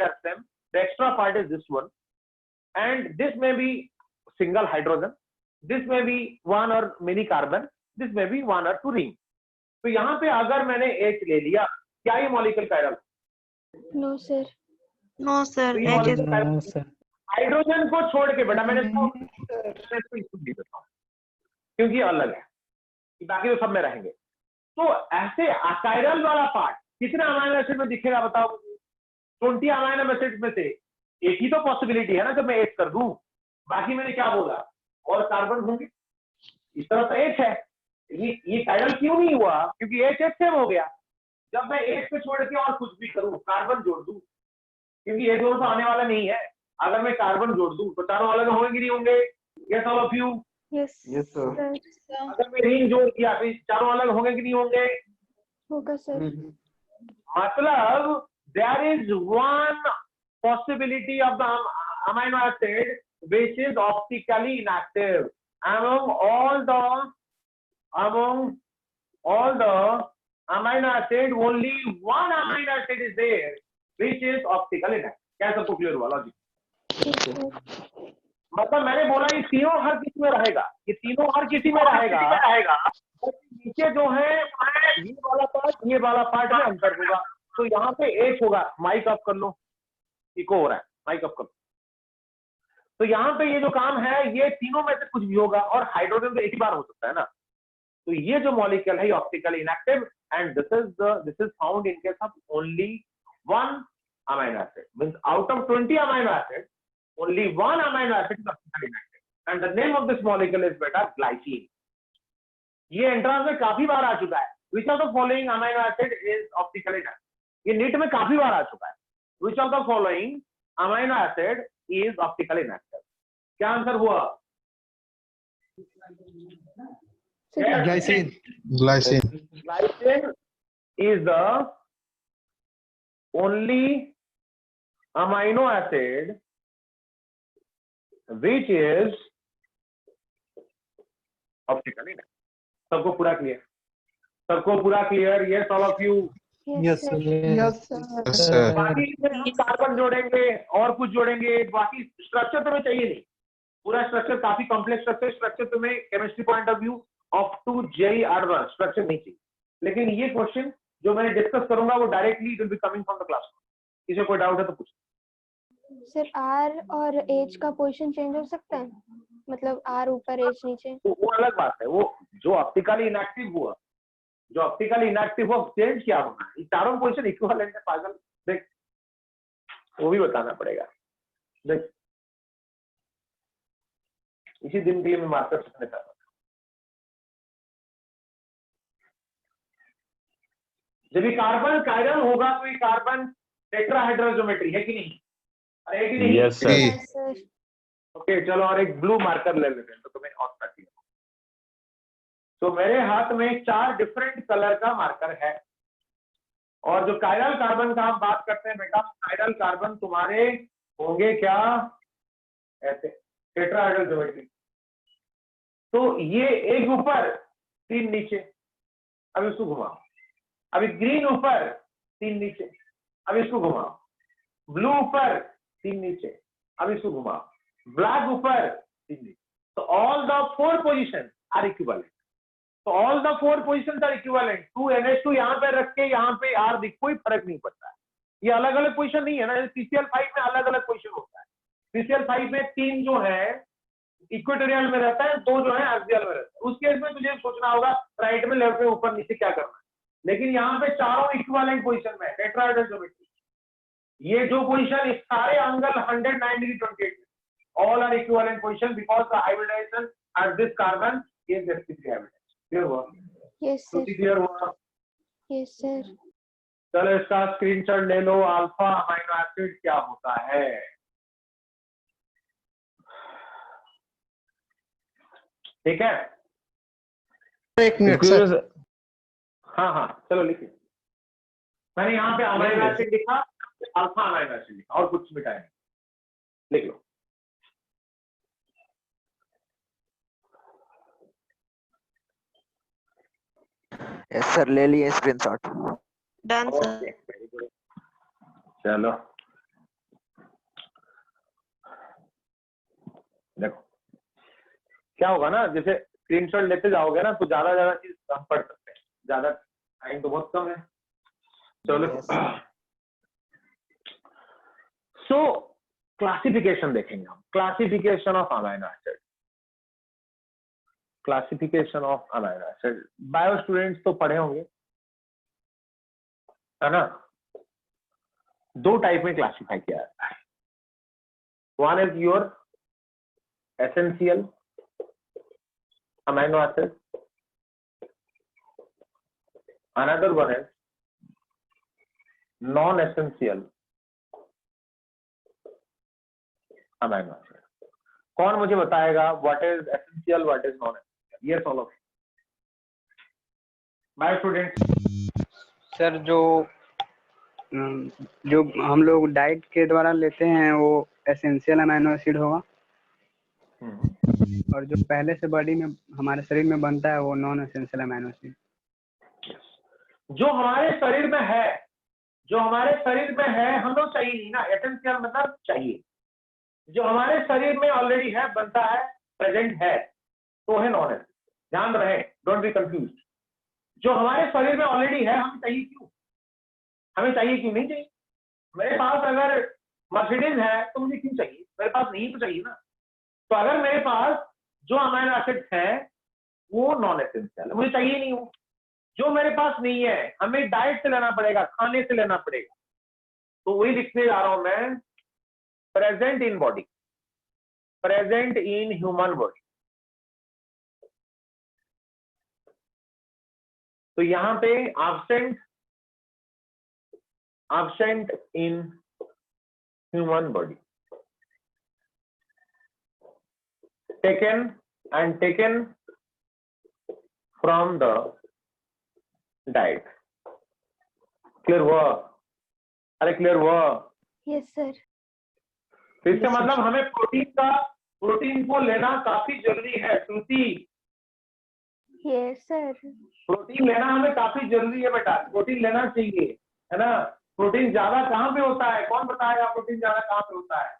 are same. The extra part is this one, and this may be single hydrogen, this may be one or many carbon, this may be one or two ring. तो यहाँ पे अगर मैंने H ले लिया, क्या ये molecule chiral? No sir. No sir, no sir. Hydrogen को छोड़ के बेटा मैंने इसको लिख देता हूँ क्योंकि अलग है, बाकी तो सब में रहेंगे। तो ऐसे कायरल वाला पार्ट कितने अमाइनो एसिड में दिखेगा बताओ मुझे? 20 अमाइनो एसिड में से एक ही तो पॉसिबिलिटी है ना जब मैं H कर दूं, बाकी मैंने क्या बोला और कार्बन होंगे। इस तरह तो H है, ये कायरल क्यों नहीं हुआ? क्योंकि H सेम हो गया। जब मैं H पे छोड़ के और कुछ भी करूं, कार्बन जोड़ दूं, क्योंकि ये दोनों तो आने वाला नहीं है, अगर मैं कार्बन जोड़ दूं तो चारों अलग होंगे नहीं होंगे? Yes all of you? Yes sir. अगर मैं रिंग जोड़ दिया तो चारों अलग होंगे कि नहीं होंगे? होगा सर। मतलब there is one possibility of the amino acid which is optically inactive among all the amino acid, only one amino acid is there which is optically inactive. क्या सबको क्लियर हुआ लॉजिक? मतलब मैंने बोला ये तीनों हर किसी में रहेगा, ये तीनों हर किसी में रहेगा। नीचे जो है ये वाला पार्ट में अंतर होगा। तो यहाँ पे एक होगा, माइक ऑफ कर लो, इको हो रहा है, माइक ऑफ कर लो। तो यहाँ पे ये जो काम है ये तीनों में से कुछ भी होगा, और हाइड्रोजन तो एक ही बार हो सकता है ना। तो ये जो मॉलिक्यूल है optically inactive, and this is found in case of only one amino acid, means out of 20 amino acid only one amino acid is optically inactive, and the name of this molecule is beta glycine. ये एंट्रांस में काफी बार आ चुका है। Which of the following amino acid is optically inactive? ये नीट में काफी बार आ चुका है। Which of the following amino acid is optically inactive? क्या आंसर हुआ? Glycine. Glycine is the only amino acid which is optically inactive. सबको पूरा क्लियर? सबको पूरा clear? Yes, all of you. Yes, sir. Yes, sir. बाकी कार्बन जोड़ेंगे और कुछ जोड़ेंगे, बाकी स्ट्रक्चर तुम्हें चाहिए नहीं। पूरा स्ट्रक्चर काफी कॉम्प्लेक्स स्ट्रक्चर तुम्हें chemistry point of view of to JEE advance structure नहीं चाहिए। लेकिन ये क्वेश्चन जो मैं डिस्कस करूंगा वो directly it will be coming from the class. किसी कोई डाउट है तो पूछ। सर आर और एच का पोजीशन चेंज हो सकता है, मतलब आर ऊपर एच नीचे? वो अलग बात है। वो जो ऑप्टिकली इनएक्टिव हुआ, चेंज क्या होना है? चारों पोजीशन इक्विवेलेंट है पागल। देख वो भी बताना पड़ेगा। देख इसी दिन के लिए मैं मास्टर सीखने चाह रहा हूँ। जब ये कार्बन कायरल होगा तो ये कार्बन टेट्राहेड्रल ज्योमेट्री है कि नहीं? है कि नहीं? Yes, sir. ओके चलो, और एक ब्लू मार्कर ले लेते हैं तो तुम्हें और करती है। तो मेरे हाथ में 4 डिफरेंट कलर का मार्कर है, और जो कायरल कार्बन का हम बात करते हैं बेटा, कायरल कार्बन तुम्हारे होंगे क्या? ऐसे टेट्राहेड्रल ज्योमेट्री। तो ये एक ऊपर 3 नीचे, अब इसको घुमाओ। अभी ग्रीन ऊपर 3 नीचे, अब इसको घुमाओ। ब्लू ऊपर 3 नीचे, अब इसको घुमाओ। ब्लैक ऊपर 3 नीचे। तो all the 4 position are equivalent. तो all the 4 positions are equivalent. 2NH2 यहाँ पे रख के यहाँ पे R दिख, कोई फर्क नहीं पड़ता है। ये अलग अलग पोजीशन नहीं है ना। CCl5 में अलग अलग पोजीशन होता है। CCl5 में 3 जो है इक्वेटोरियल में रहता है, 2 जो है एक्सियल में रहता है। उस केस में तुझे सोचना होगा राइट में, लेफ्ट में, ऊपर नीचे क्या करना है। लेकिन यहाँ पे चारों इक्विवेलेंट पोजीशन में टेट्राहेड्रल ज्योमेट्री। ये जो पोजीशन इस सारे angle 109 degree 28 all are equivalent position because the hybridization at this carbon is sp3 hybridization. Clear हुआ? Yes sir. क्लियर हुआ? Yes sir. चलो इसका स्क्रीनशॉट ले लो। अल्फा अमीनो एसिड क्या होता है? ठीक है, एक मिनट सर। हाँ चलो लिखिए। मैंने यहाँ पे अमीनो एसिड लिखा, अल्फा अमीनो एसिड लिखा, और कुछ मिटाया नहीं। लिख लो। यस सर, ले लिए screenshot. Done sir. Very good. चलो देखो क्या होगा ना, जैसे स्क्रीनशॉट लेते जाओगे ना तो ज्यादा चीज हम पढ़ सकते हैं। ज्यादा टाइम तो बहुत कम है। चलो सो क्लासिफिकेशन देखेंगे हम। Classification of amino acid. Classification of amino acid bio students तो पढ़े होंगे, है ना? 2 टाइप में क्लासिफाई किया जाता है। One is your essential amino acid, another one is non essential amino acid. कौन मुझे बताएगा what is essential, what is non essential? Yes all of my students. Sir जो हम लोग डाइट के द्वारा लेते हैं वो एसेंशियल अमीनो एसिड होगा, और जो पहले से बॉडी में हमारे शरीर में बनता है वो नॉन एसेंशियल अमीनो एसिड। जो हमारे शरीर में है, जो हमारे शरीर में है हम लोग चाहिए नहीं ना, एसेंशियल मतलब चाहिए। जो हमारे शरीर में ऑलरेडी है, बनता है, प्रेजेंट है, तो है नॉन एसेंशियल। ध्यान रहे, डोंट बी कंफ्यूज। जो हमारे शरीर में ऑलरेडी है हमें चाहिए क्यों? हमें चाहिए क्यों? नहीं चाहिए। मेरे पास अगर मर्सिडीज है तो मुझे क्यों चाहिए? मेरे पास नहीं तो चाहिए ना। तो अगर मेरे पास जो अमीनो एसिड्स है वो नॉन एसेंशियल है, मुझे चाहिए नहीं वो। जो मेरे पास नहीं है हमें डाइट से लेना पड़ेगा, खाने से लेना पड़ेगा। तो वही लिखने जा रहा हूं मैं, present in body, present in human body. तो यहां पे absent, absent in human body, taken and taken from the diet. Clear हुआ? अरे क्लियर हुआ? Yes sir. तो इसका मतलब हमें प्रोटीन को लेना काफी जरूरी है। श्रुति, यस सर। प्रोटीन लेना हमें काफी जरूरी है बेटा, प्रोटीन लेना चाहिए, है ना। प्रोटीन ज्यादा कहाँ पे होता है? कौन बताएगा प्रोटीन ज्यादा कहाँ पे होता है?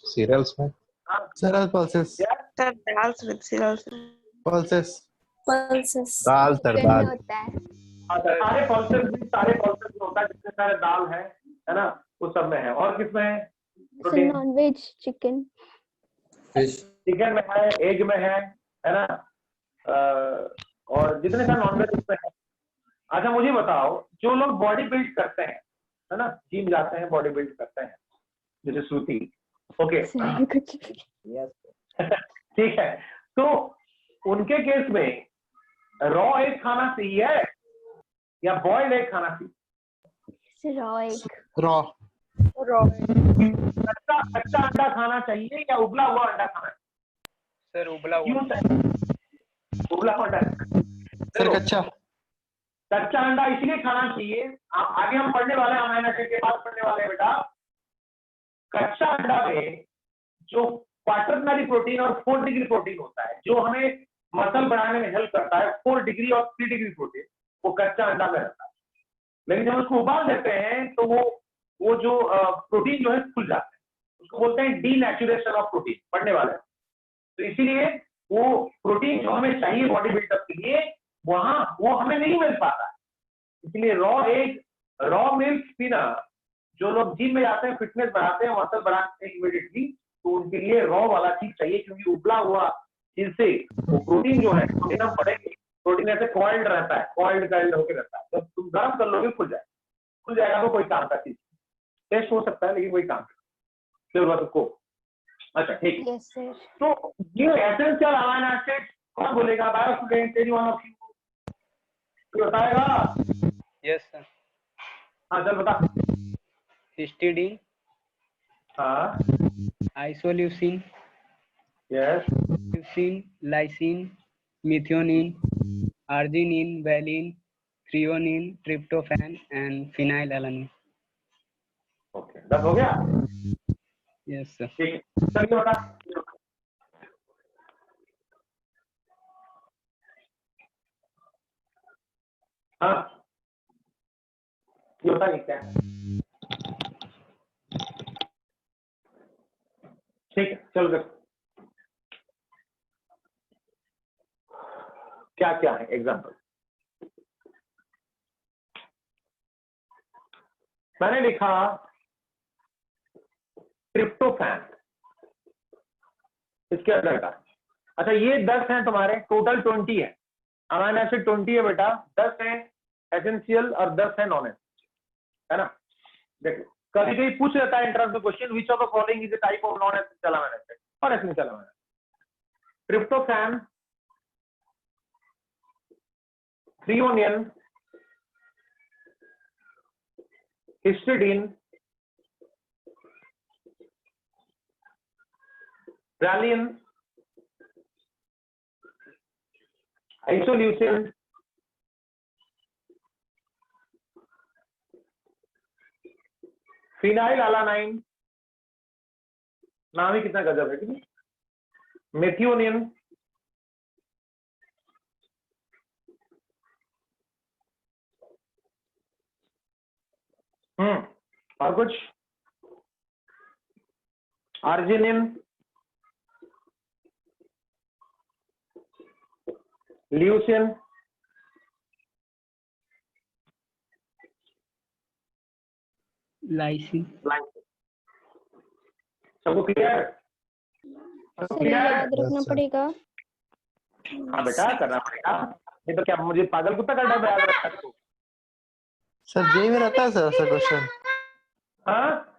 Cereals में. Cereal pulses. Sir, dals with cereals. Pulses. Pulses. Dal sir chicken में दाल. होता है। सारे पल्सेस में होता है, जितने सारे दाल है ना, वो सब में है। और किसमें है sir protein? Non veg chicken. Chicken में है, एग में है ना, और जितने सारे नॉनवेज उसमें है। अच्छा मुझे बताओ, जो लोग बॉडी बिल्ड करते हैं, है ना, जिम जाते हैं, बॉडी बिल्ड करते हैं, जैसे श्रुति, ओके ठीक है, तो उनके केस में रॉ एग खाना सही है या बॉइल्ड एग खाना चाहिए? Raw egg. Raw. कच्चा अंडा खाना चाहिए या उबला हुआ अंडा खाना चाहिए? सर उबला क्यों हुआ। चाहिए उबला हुआ अंडा? सर कच्चा. कच्चा अंडा इसलिए खाना चाहिए, आगे हम पढ़ने वाले हैं, अमीनो एसिड के बाद पढ़ने वाले हैं बेटा। कच्चा अंडा में जो क्वाटरनरी प्रोटीन और 4 डिग्री प्रोटीन होता है, जो हमें मसल बनाने में हेल्प करता है, 4 डिग्री और 3 डिग्री प्रोटीन, वो कच्चा अंडा में रहता है। लेकिन जब उसको उबाल देते हैं तो वो जो प्रोटीन जो है खुल जाता है, उसको बोलते हैं डीनेचुरेशन ऑफ प्रोटीन, पढ़ने वाले हैं। तो इसीलिए वो प्रोटीन जो हमें चाहिए बॉडी बिल्डअप के लिए, वहां वो हमें नहीं मिल पाता। इसलिए रॉ मिल्क पीना, जो लोग जिम में जाते हैं, फिटनेस बढ़ाते हैं, मसल बढ़ाते हैं इमीडिएटली, तो उनके लिए रॉ वाला चीज चाहिए, क्योंकि उबला हुआ चीज से वो प्रोटीन जो है हम पढ़ेंगे, प्रोटीन ऐसे कॉइल्ड रहता है, कॉइल्ड होकर रहता है। जब तुम गर्म कर लोगे खुल जाएगा तो कोई काम का चीज, टेस्ट हो सकता है लेकिन कोई काम का को। अच्छा ठीक है। Yes sir. तो ये एसेंशियल अमीनो एसिड कौन बोलेगा? Bio student, any one of you बताएगा? Yes sir. हाँ चल बता। हिस्टिडीन, हाँ isoleucine, yes, leucine, lysine, methionine, arginine, valine, threonine, tryptophan and phenylalanine. Okay 10 हो गया। Yes sir. ठीक है, चलिए बता। हाँ ये बता नहीं क्या? ठीक है चल कर। क्या क्या है एग्जाम्पल? मैंने लिखा ट्रिप्टोफैन, इसके अंदर का। अच्छा ये 10 हैं तुम्हारे, टोटल 20 है। अमीनो एसिड 20 है बेटा, 10 है एसेंशियल और 10 है नॉन एसेंशियल, है ना। देखो कभी कभी पूछ लेता है interview question, which of the following is the type of non essential amino acid और essential amino acid? Tryptophan, threonine, histidine, valine, isoleucine, phenylalanine, नाम ही कितना गजब है, ठीक है, मेथियोनिन, और कुछ? Arginine, leucine, lysine. सबको क्लियर? सर याद रखना sir. पड़ेगा। हाँ बेटा, करना पड़ेगा, नहीं तो क्या मुझे पागल कुत्ता का डर याद रखता है? सर जेई में रहता है सर ऐसा क्वेश्चन? हाँ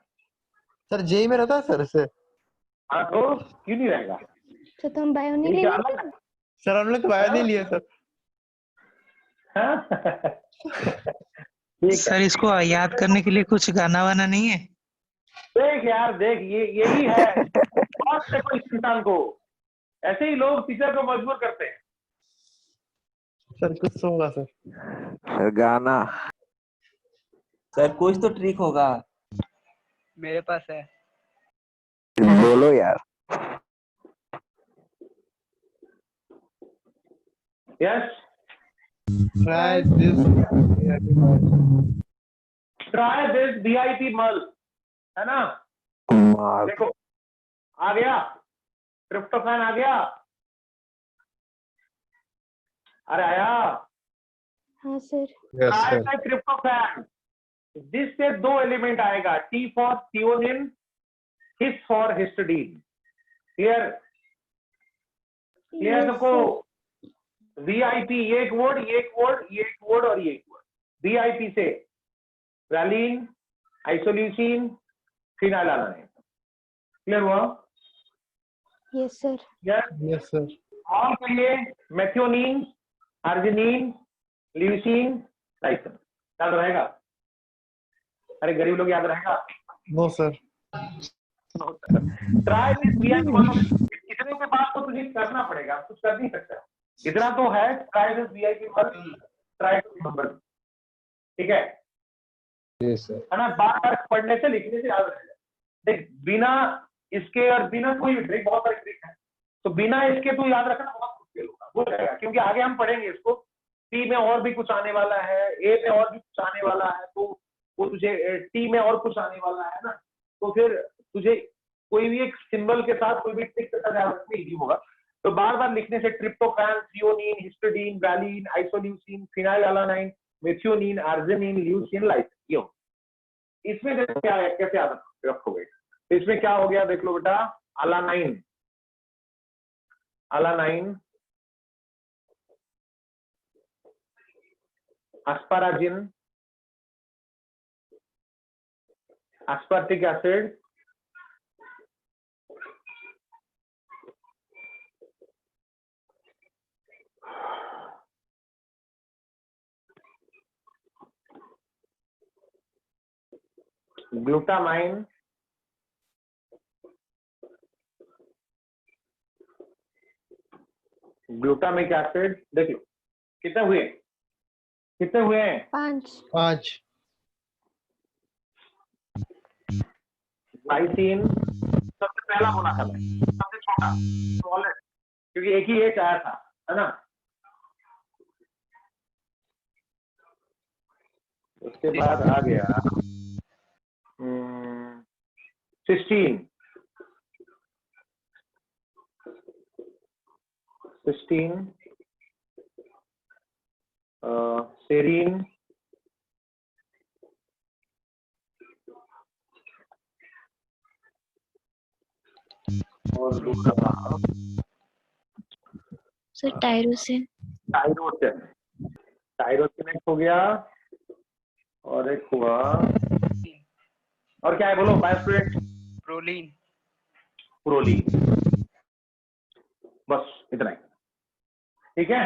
सर जेई में रहता है सर ऐसे? हाँ, तो क्यों नहीं रहेगा? तो हम बायो नहीं ये लेंगे क्या क्या? अलग सर हम लोग तो बायो नहीं लिए सर। है? ठीक है, सर इसको याद करने के लिए कुछ गाना वाना नहीं है? देख यार देख, ये यही है बहुत देखो इस इंसान को, ऐसे ही लोग टीचर को मजबूर करते हैं। सर कुछ तो होगा सर। गाना। सर कुछ तो ट्रिक होगा। मेरे पास है। बोलो यार। Yes, try this try this VIP मल, है ना? मार। देखो आ गया, ट्रिप्टोफैन आ गया, अरे आया। हाँ sir. Yes try sir. Tryptophan, जिससे 2 एलिमेंट आएगा, T for threonine, his for histidine. Clear? Clear Yes, सबको? sir. VIP, ये एक वर्ड, ये एक वर्ड, ये एक वर्ड और ये एक वर्ड। VIP से वैलिन, आइसोल्यूसिन, फिनाइलएलानाइन। क्लियर हुआ? Yes, sir. Yes sir. और के लिए मेथियोनिन, आर्जिनिन, ल्यूसीन, लाइसिन। याद रहेगा? अरे गरीब लोग याद रहेगा? No sir. Try this VIP मल, इतने के बाद तो तुझे करना पड़ेगा, कुछ कर नहीं सकता, इतना तो है। ट्राई दिस VIP मल, ट्राई टू रिमेंबर। ठीक है? Yes sir. है ना? बार बार पढ़ने से लिखने से याद रहेगा। देख, बिना इसके और बिना कोई ट्रिक, बहुत सारी ट्रिक है, तो बिना इसके तो याद रखना बहुत मुश्किल होगा, वो रहेगा, क्योंकि आगे हम पढ़ेंगे इसको। टी में और भी कुछ आने वाला है, ए में और भी कुछ आने वाला है, तो वो तुझे टी में और कुछ आने वाला है ना, तो फिर तुझे कोई भी एक सिंबल के साथ कोई भी ट्रिक के साथ याद रखना इजी होगा। तो बार बार लिखने से tryptophan, threonine, histidine, valine, isoleucine, phenylalanine, methionine, arginine, leucine, lysine, ये हो। इसमें देखो क्या है, कैसे याद रखोगे? तो इसमें क्या हो गया देख लो बेटा, alanine, alanine, asparagine, aspartic acid, glutamine, glutamic acid. देख लो कितने हुए, कितने हुए हैं? 5। ग्लाइसिन सबसे पहला बोला था मैं, सबसे छोटा, स्मॉलेस्ट, क्योंकि एक ही एच आया था, है ना? उसके बाद आ गया सिस्टीन, सिस्टीन, सेरीन, और दूसरा था सर टायरोसिन। टायरोसिन, टायरोसिन एक हो गया, और एक हुआ, और क्या है बोलो बायोस्टूडेंट? प्रोलीन। प्रोलीन। बस इतना ही, ठीक है?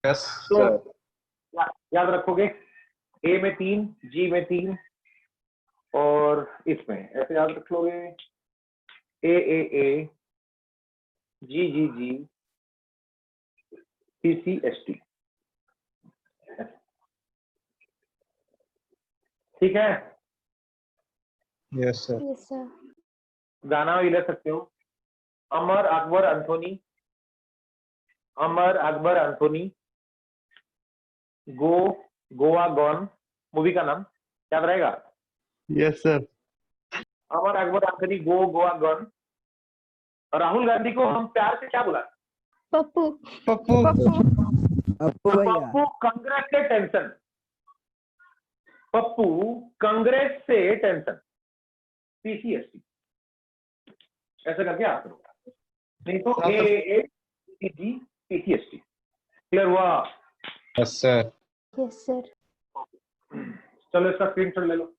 यस तो सर। याद रखोगे, ए में 3, जी में 3, और इसमें ऐसे याद रख लोगे, ए, जी, CCST। ठीक है? Yes sir. Yes, sir. गाना भी ले सकते हो, अमर अकबर एंथोनी, अमर अकबर एंथोनी, गोवा गॉन, मूवी का नाम, याद रहेगा? Yes sir. Amar Akbar Anthony go Goa gone. Rahul Gandhi को हम प्यार से क्या बुलाते? पप्पू। पप्पू। पप्पू भैया। पप्पू कांग्रेस से टेंशन। पप्पू कांग्रेस से टेंशन। पीसीएसटी ऐसे करके आप करो, नहीं तो AAPG PCST। क्लियर हुआ? Yes sir. Yes sir. चलो इसका स्क्रीनशॉट ले लो।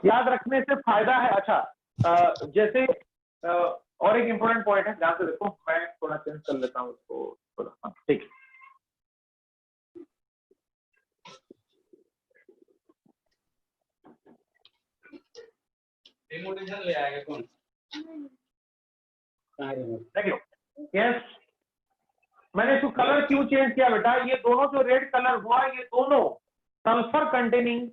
याद रखने से फायदा है। अच्छा जैसे और एक इंपॉर्टेंट पॉइंट है, ध्यान से देखो, मैं थोड़ा चेंज कर लेता हूँ उसको थोड़ा। हाँ, ठीक है। ले आएगा कौन? देख लो। यस, मैंने इसको कलर क्यों चेंज किया बेटा? ये दोनों जो रेड कलर हुआ, ये दोनों सल्फर कंटेनिंग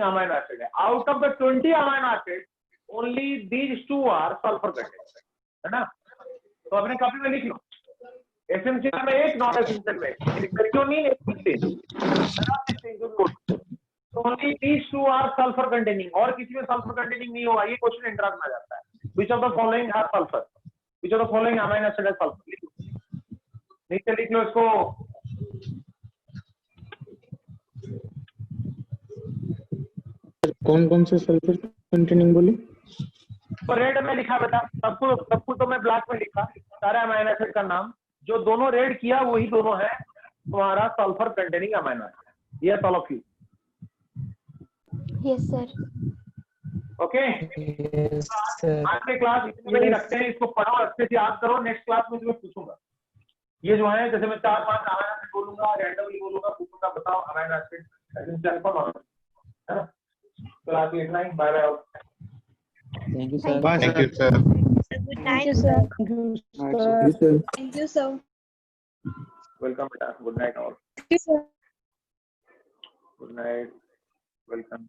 अमाइनो एसिड है। Out of the 20 amino acid only these 2 are sulphur containing, है ना? तो अपने कॉपी में लिख लो, एसेंशियल में एक, नॉन एसेंशियल में एक, मेथियोनिन एक। Only these 2 are sulphur containing, और किसी में सल्फर कंटेनिंग नहीं होगा। ये क्वेश्चन इंटरेस्ट में आ जाता है। Which of the following has sulphur, which of the following amino acid has sulphur. नीचे लिख लो इसको। कौन कौन से सल्फर कंटेनिंग बोले? तो रेड में लिखा बेटा, सबको तो मैं ब्लैक में लिखा सारे अमाइनो एसिड का नाम। जो दोनों रेड किया वही दोनों है तुम्हारा sulphur containing amino acid. Yes all of you? Yes sir. Okay, आज के क्लास इसमें ही रखते हैं। इसको पढ़ो, अच्छे से याद करो। नेक्स्ट क्लास में तुम्हें पूछूंगा, ये जो है, जैसे मैं 4-5 अमाइनो एसिड बोलूंगा, रैंडमली बोलूंगा, पूछूंगा बताओ अमाइनो एसिड एसेंशियल कौन है ना? क्लास में इतना ही। Bye bye. Thank you sir. Thank you sir. Good night, sir. Thank you, sir. Welcome बेटा। Good night all. Thank you, sir. Good night, welcome.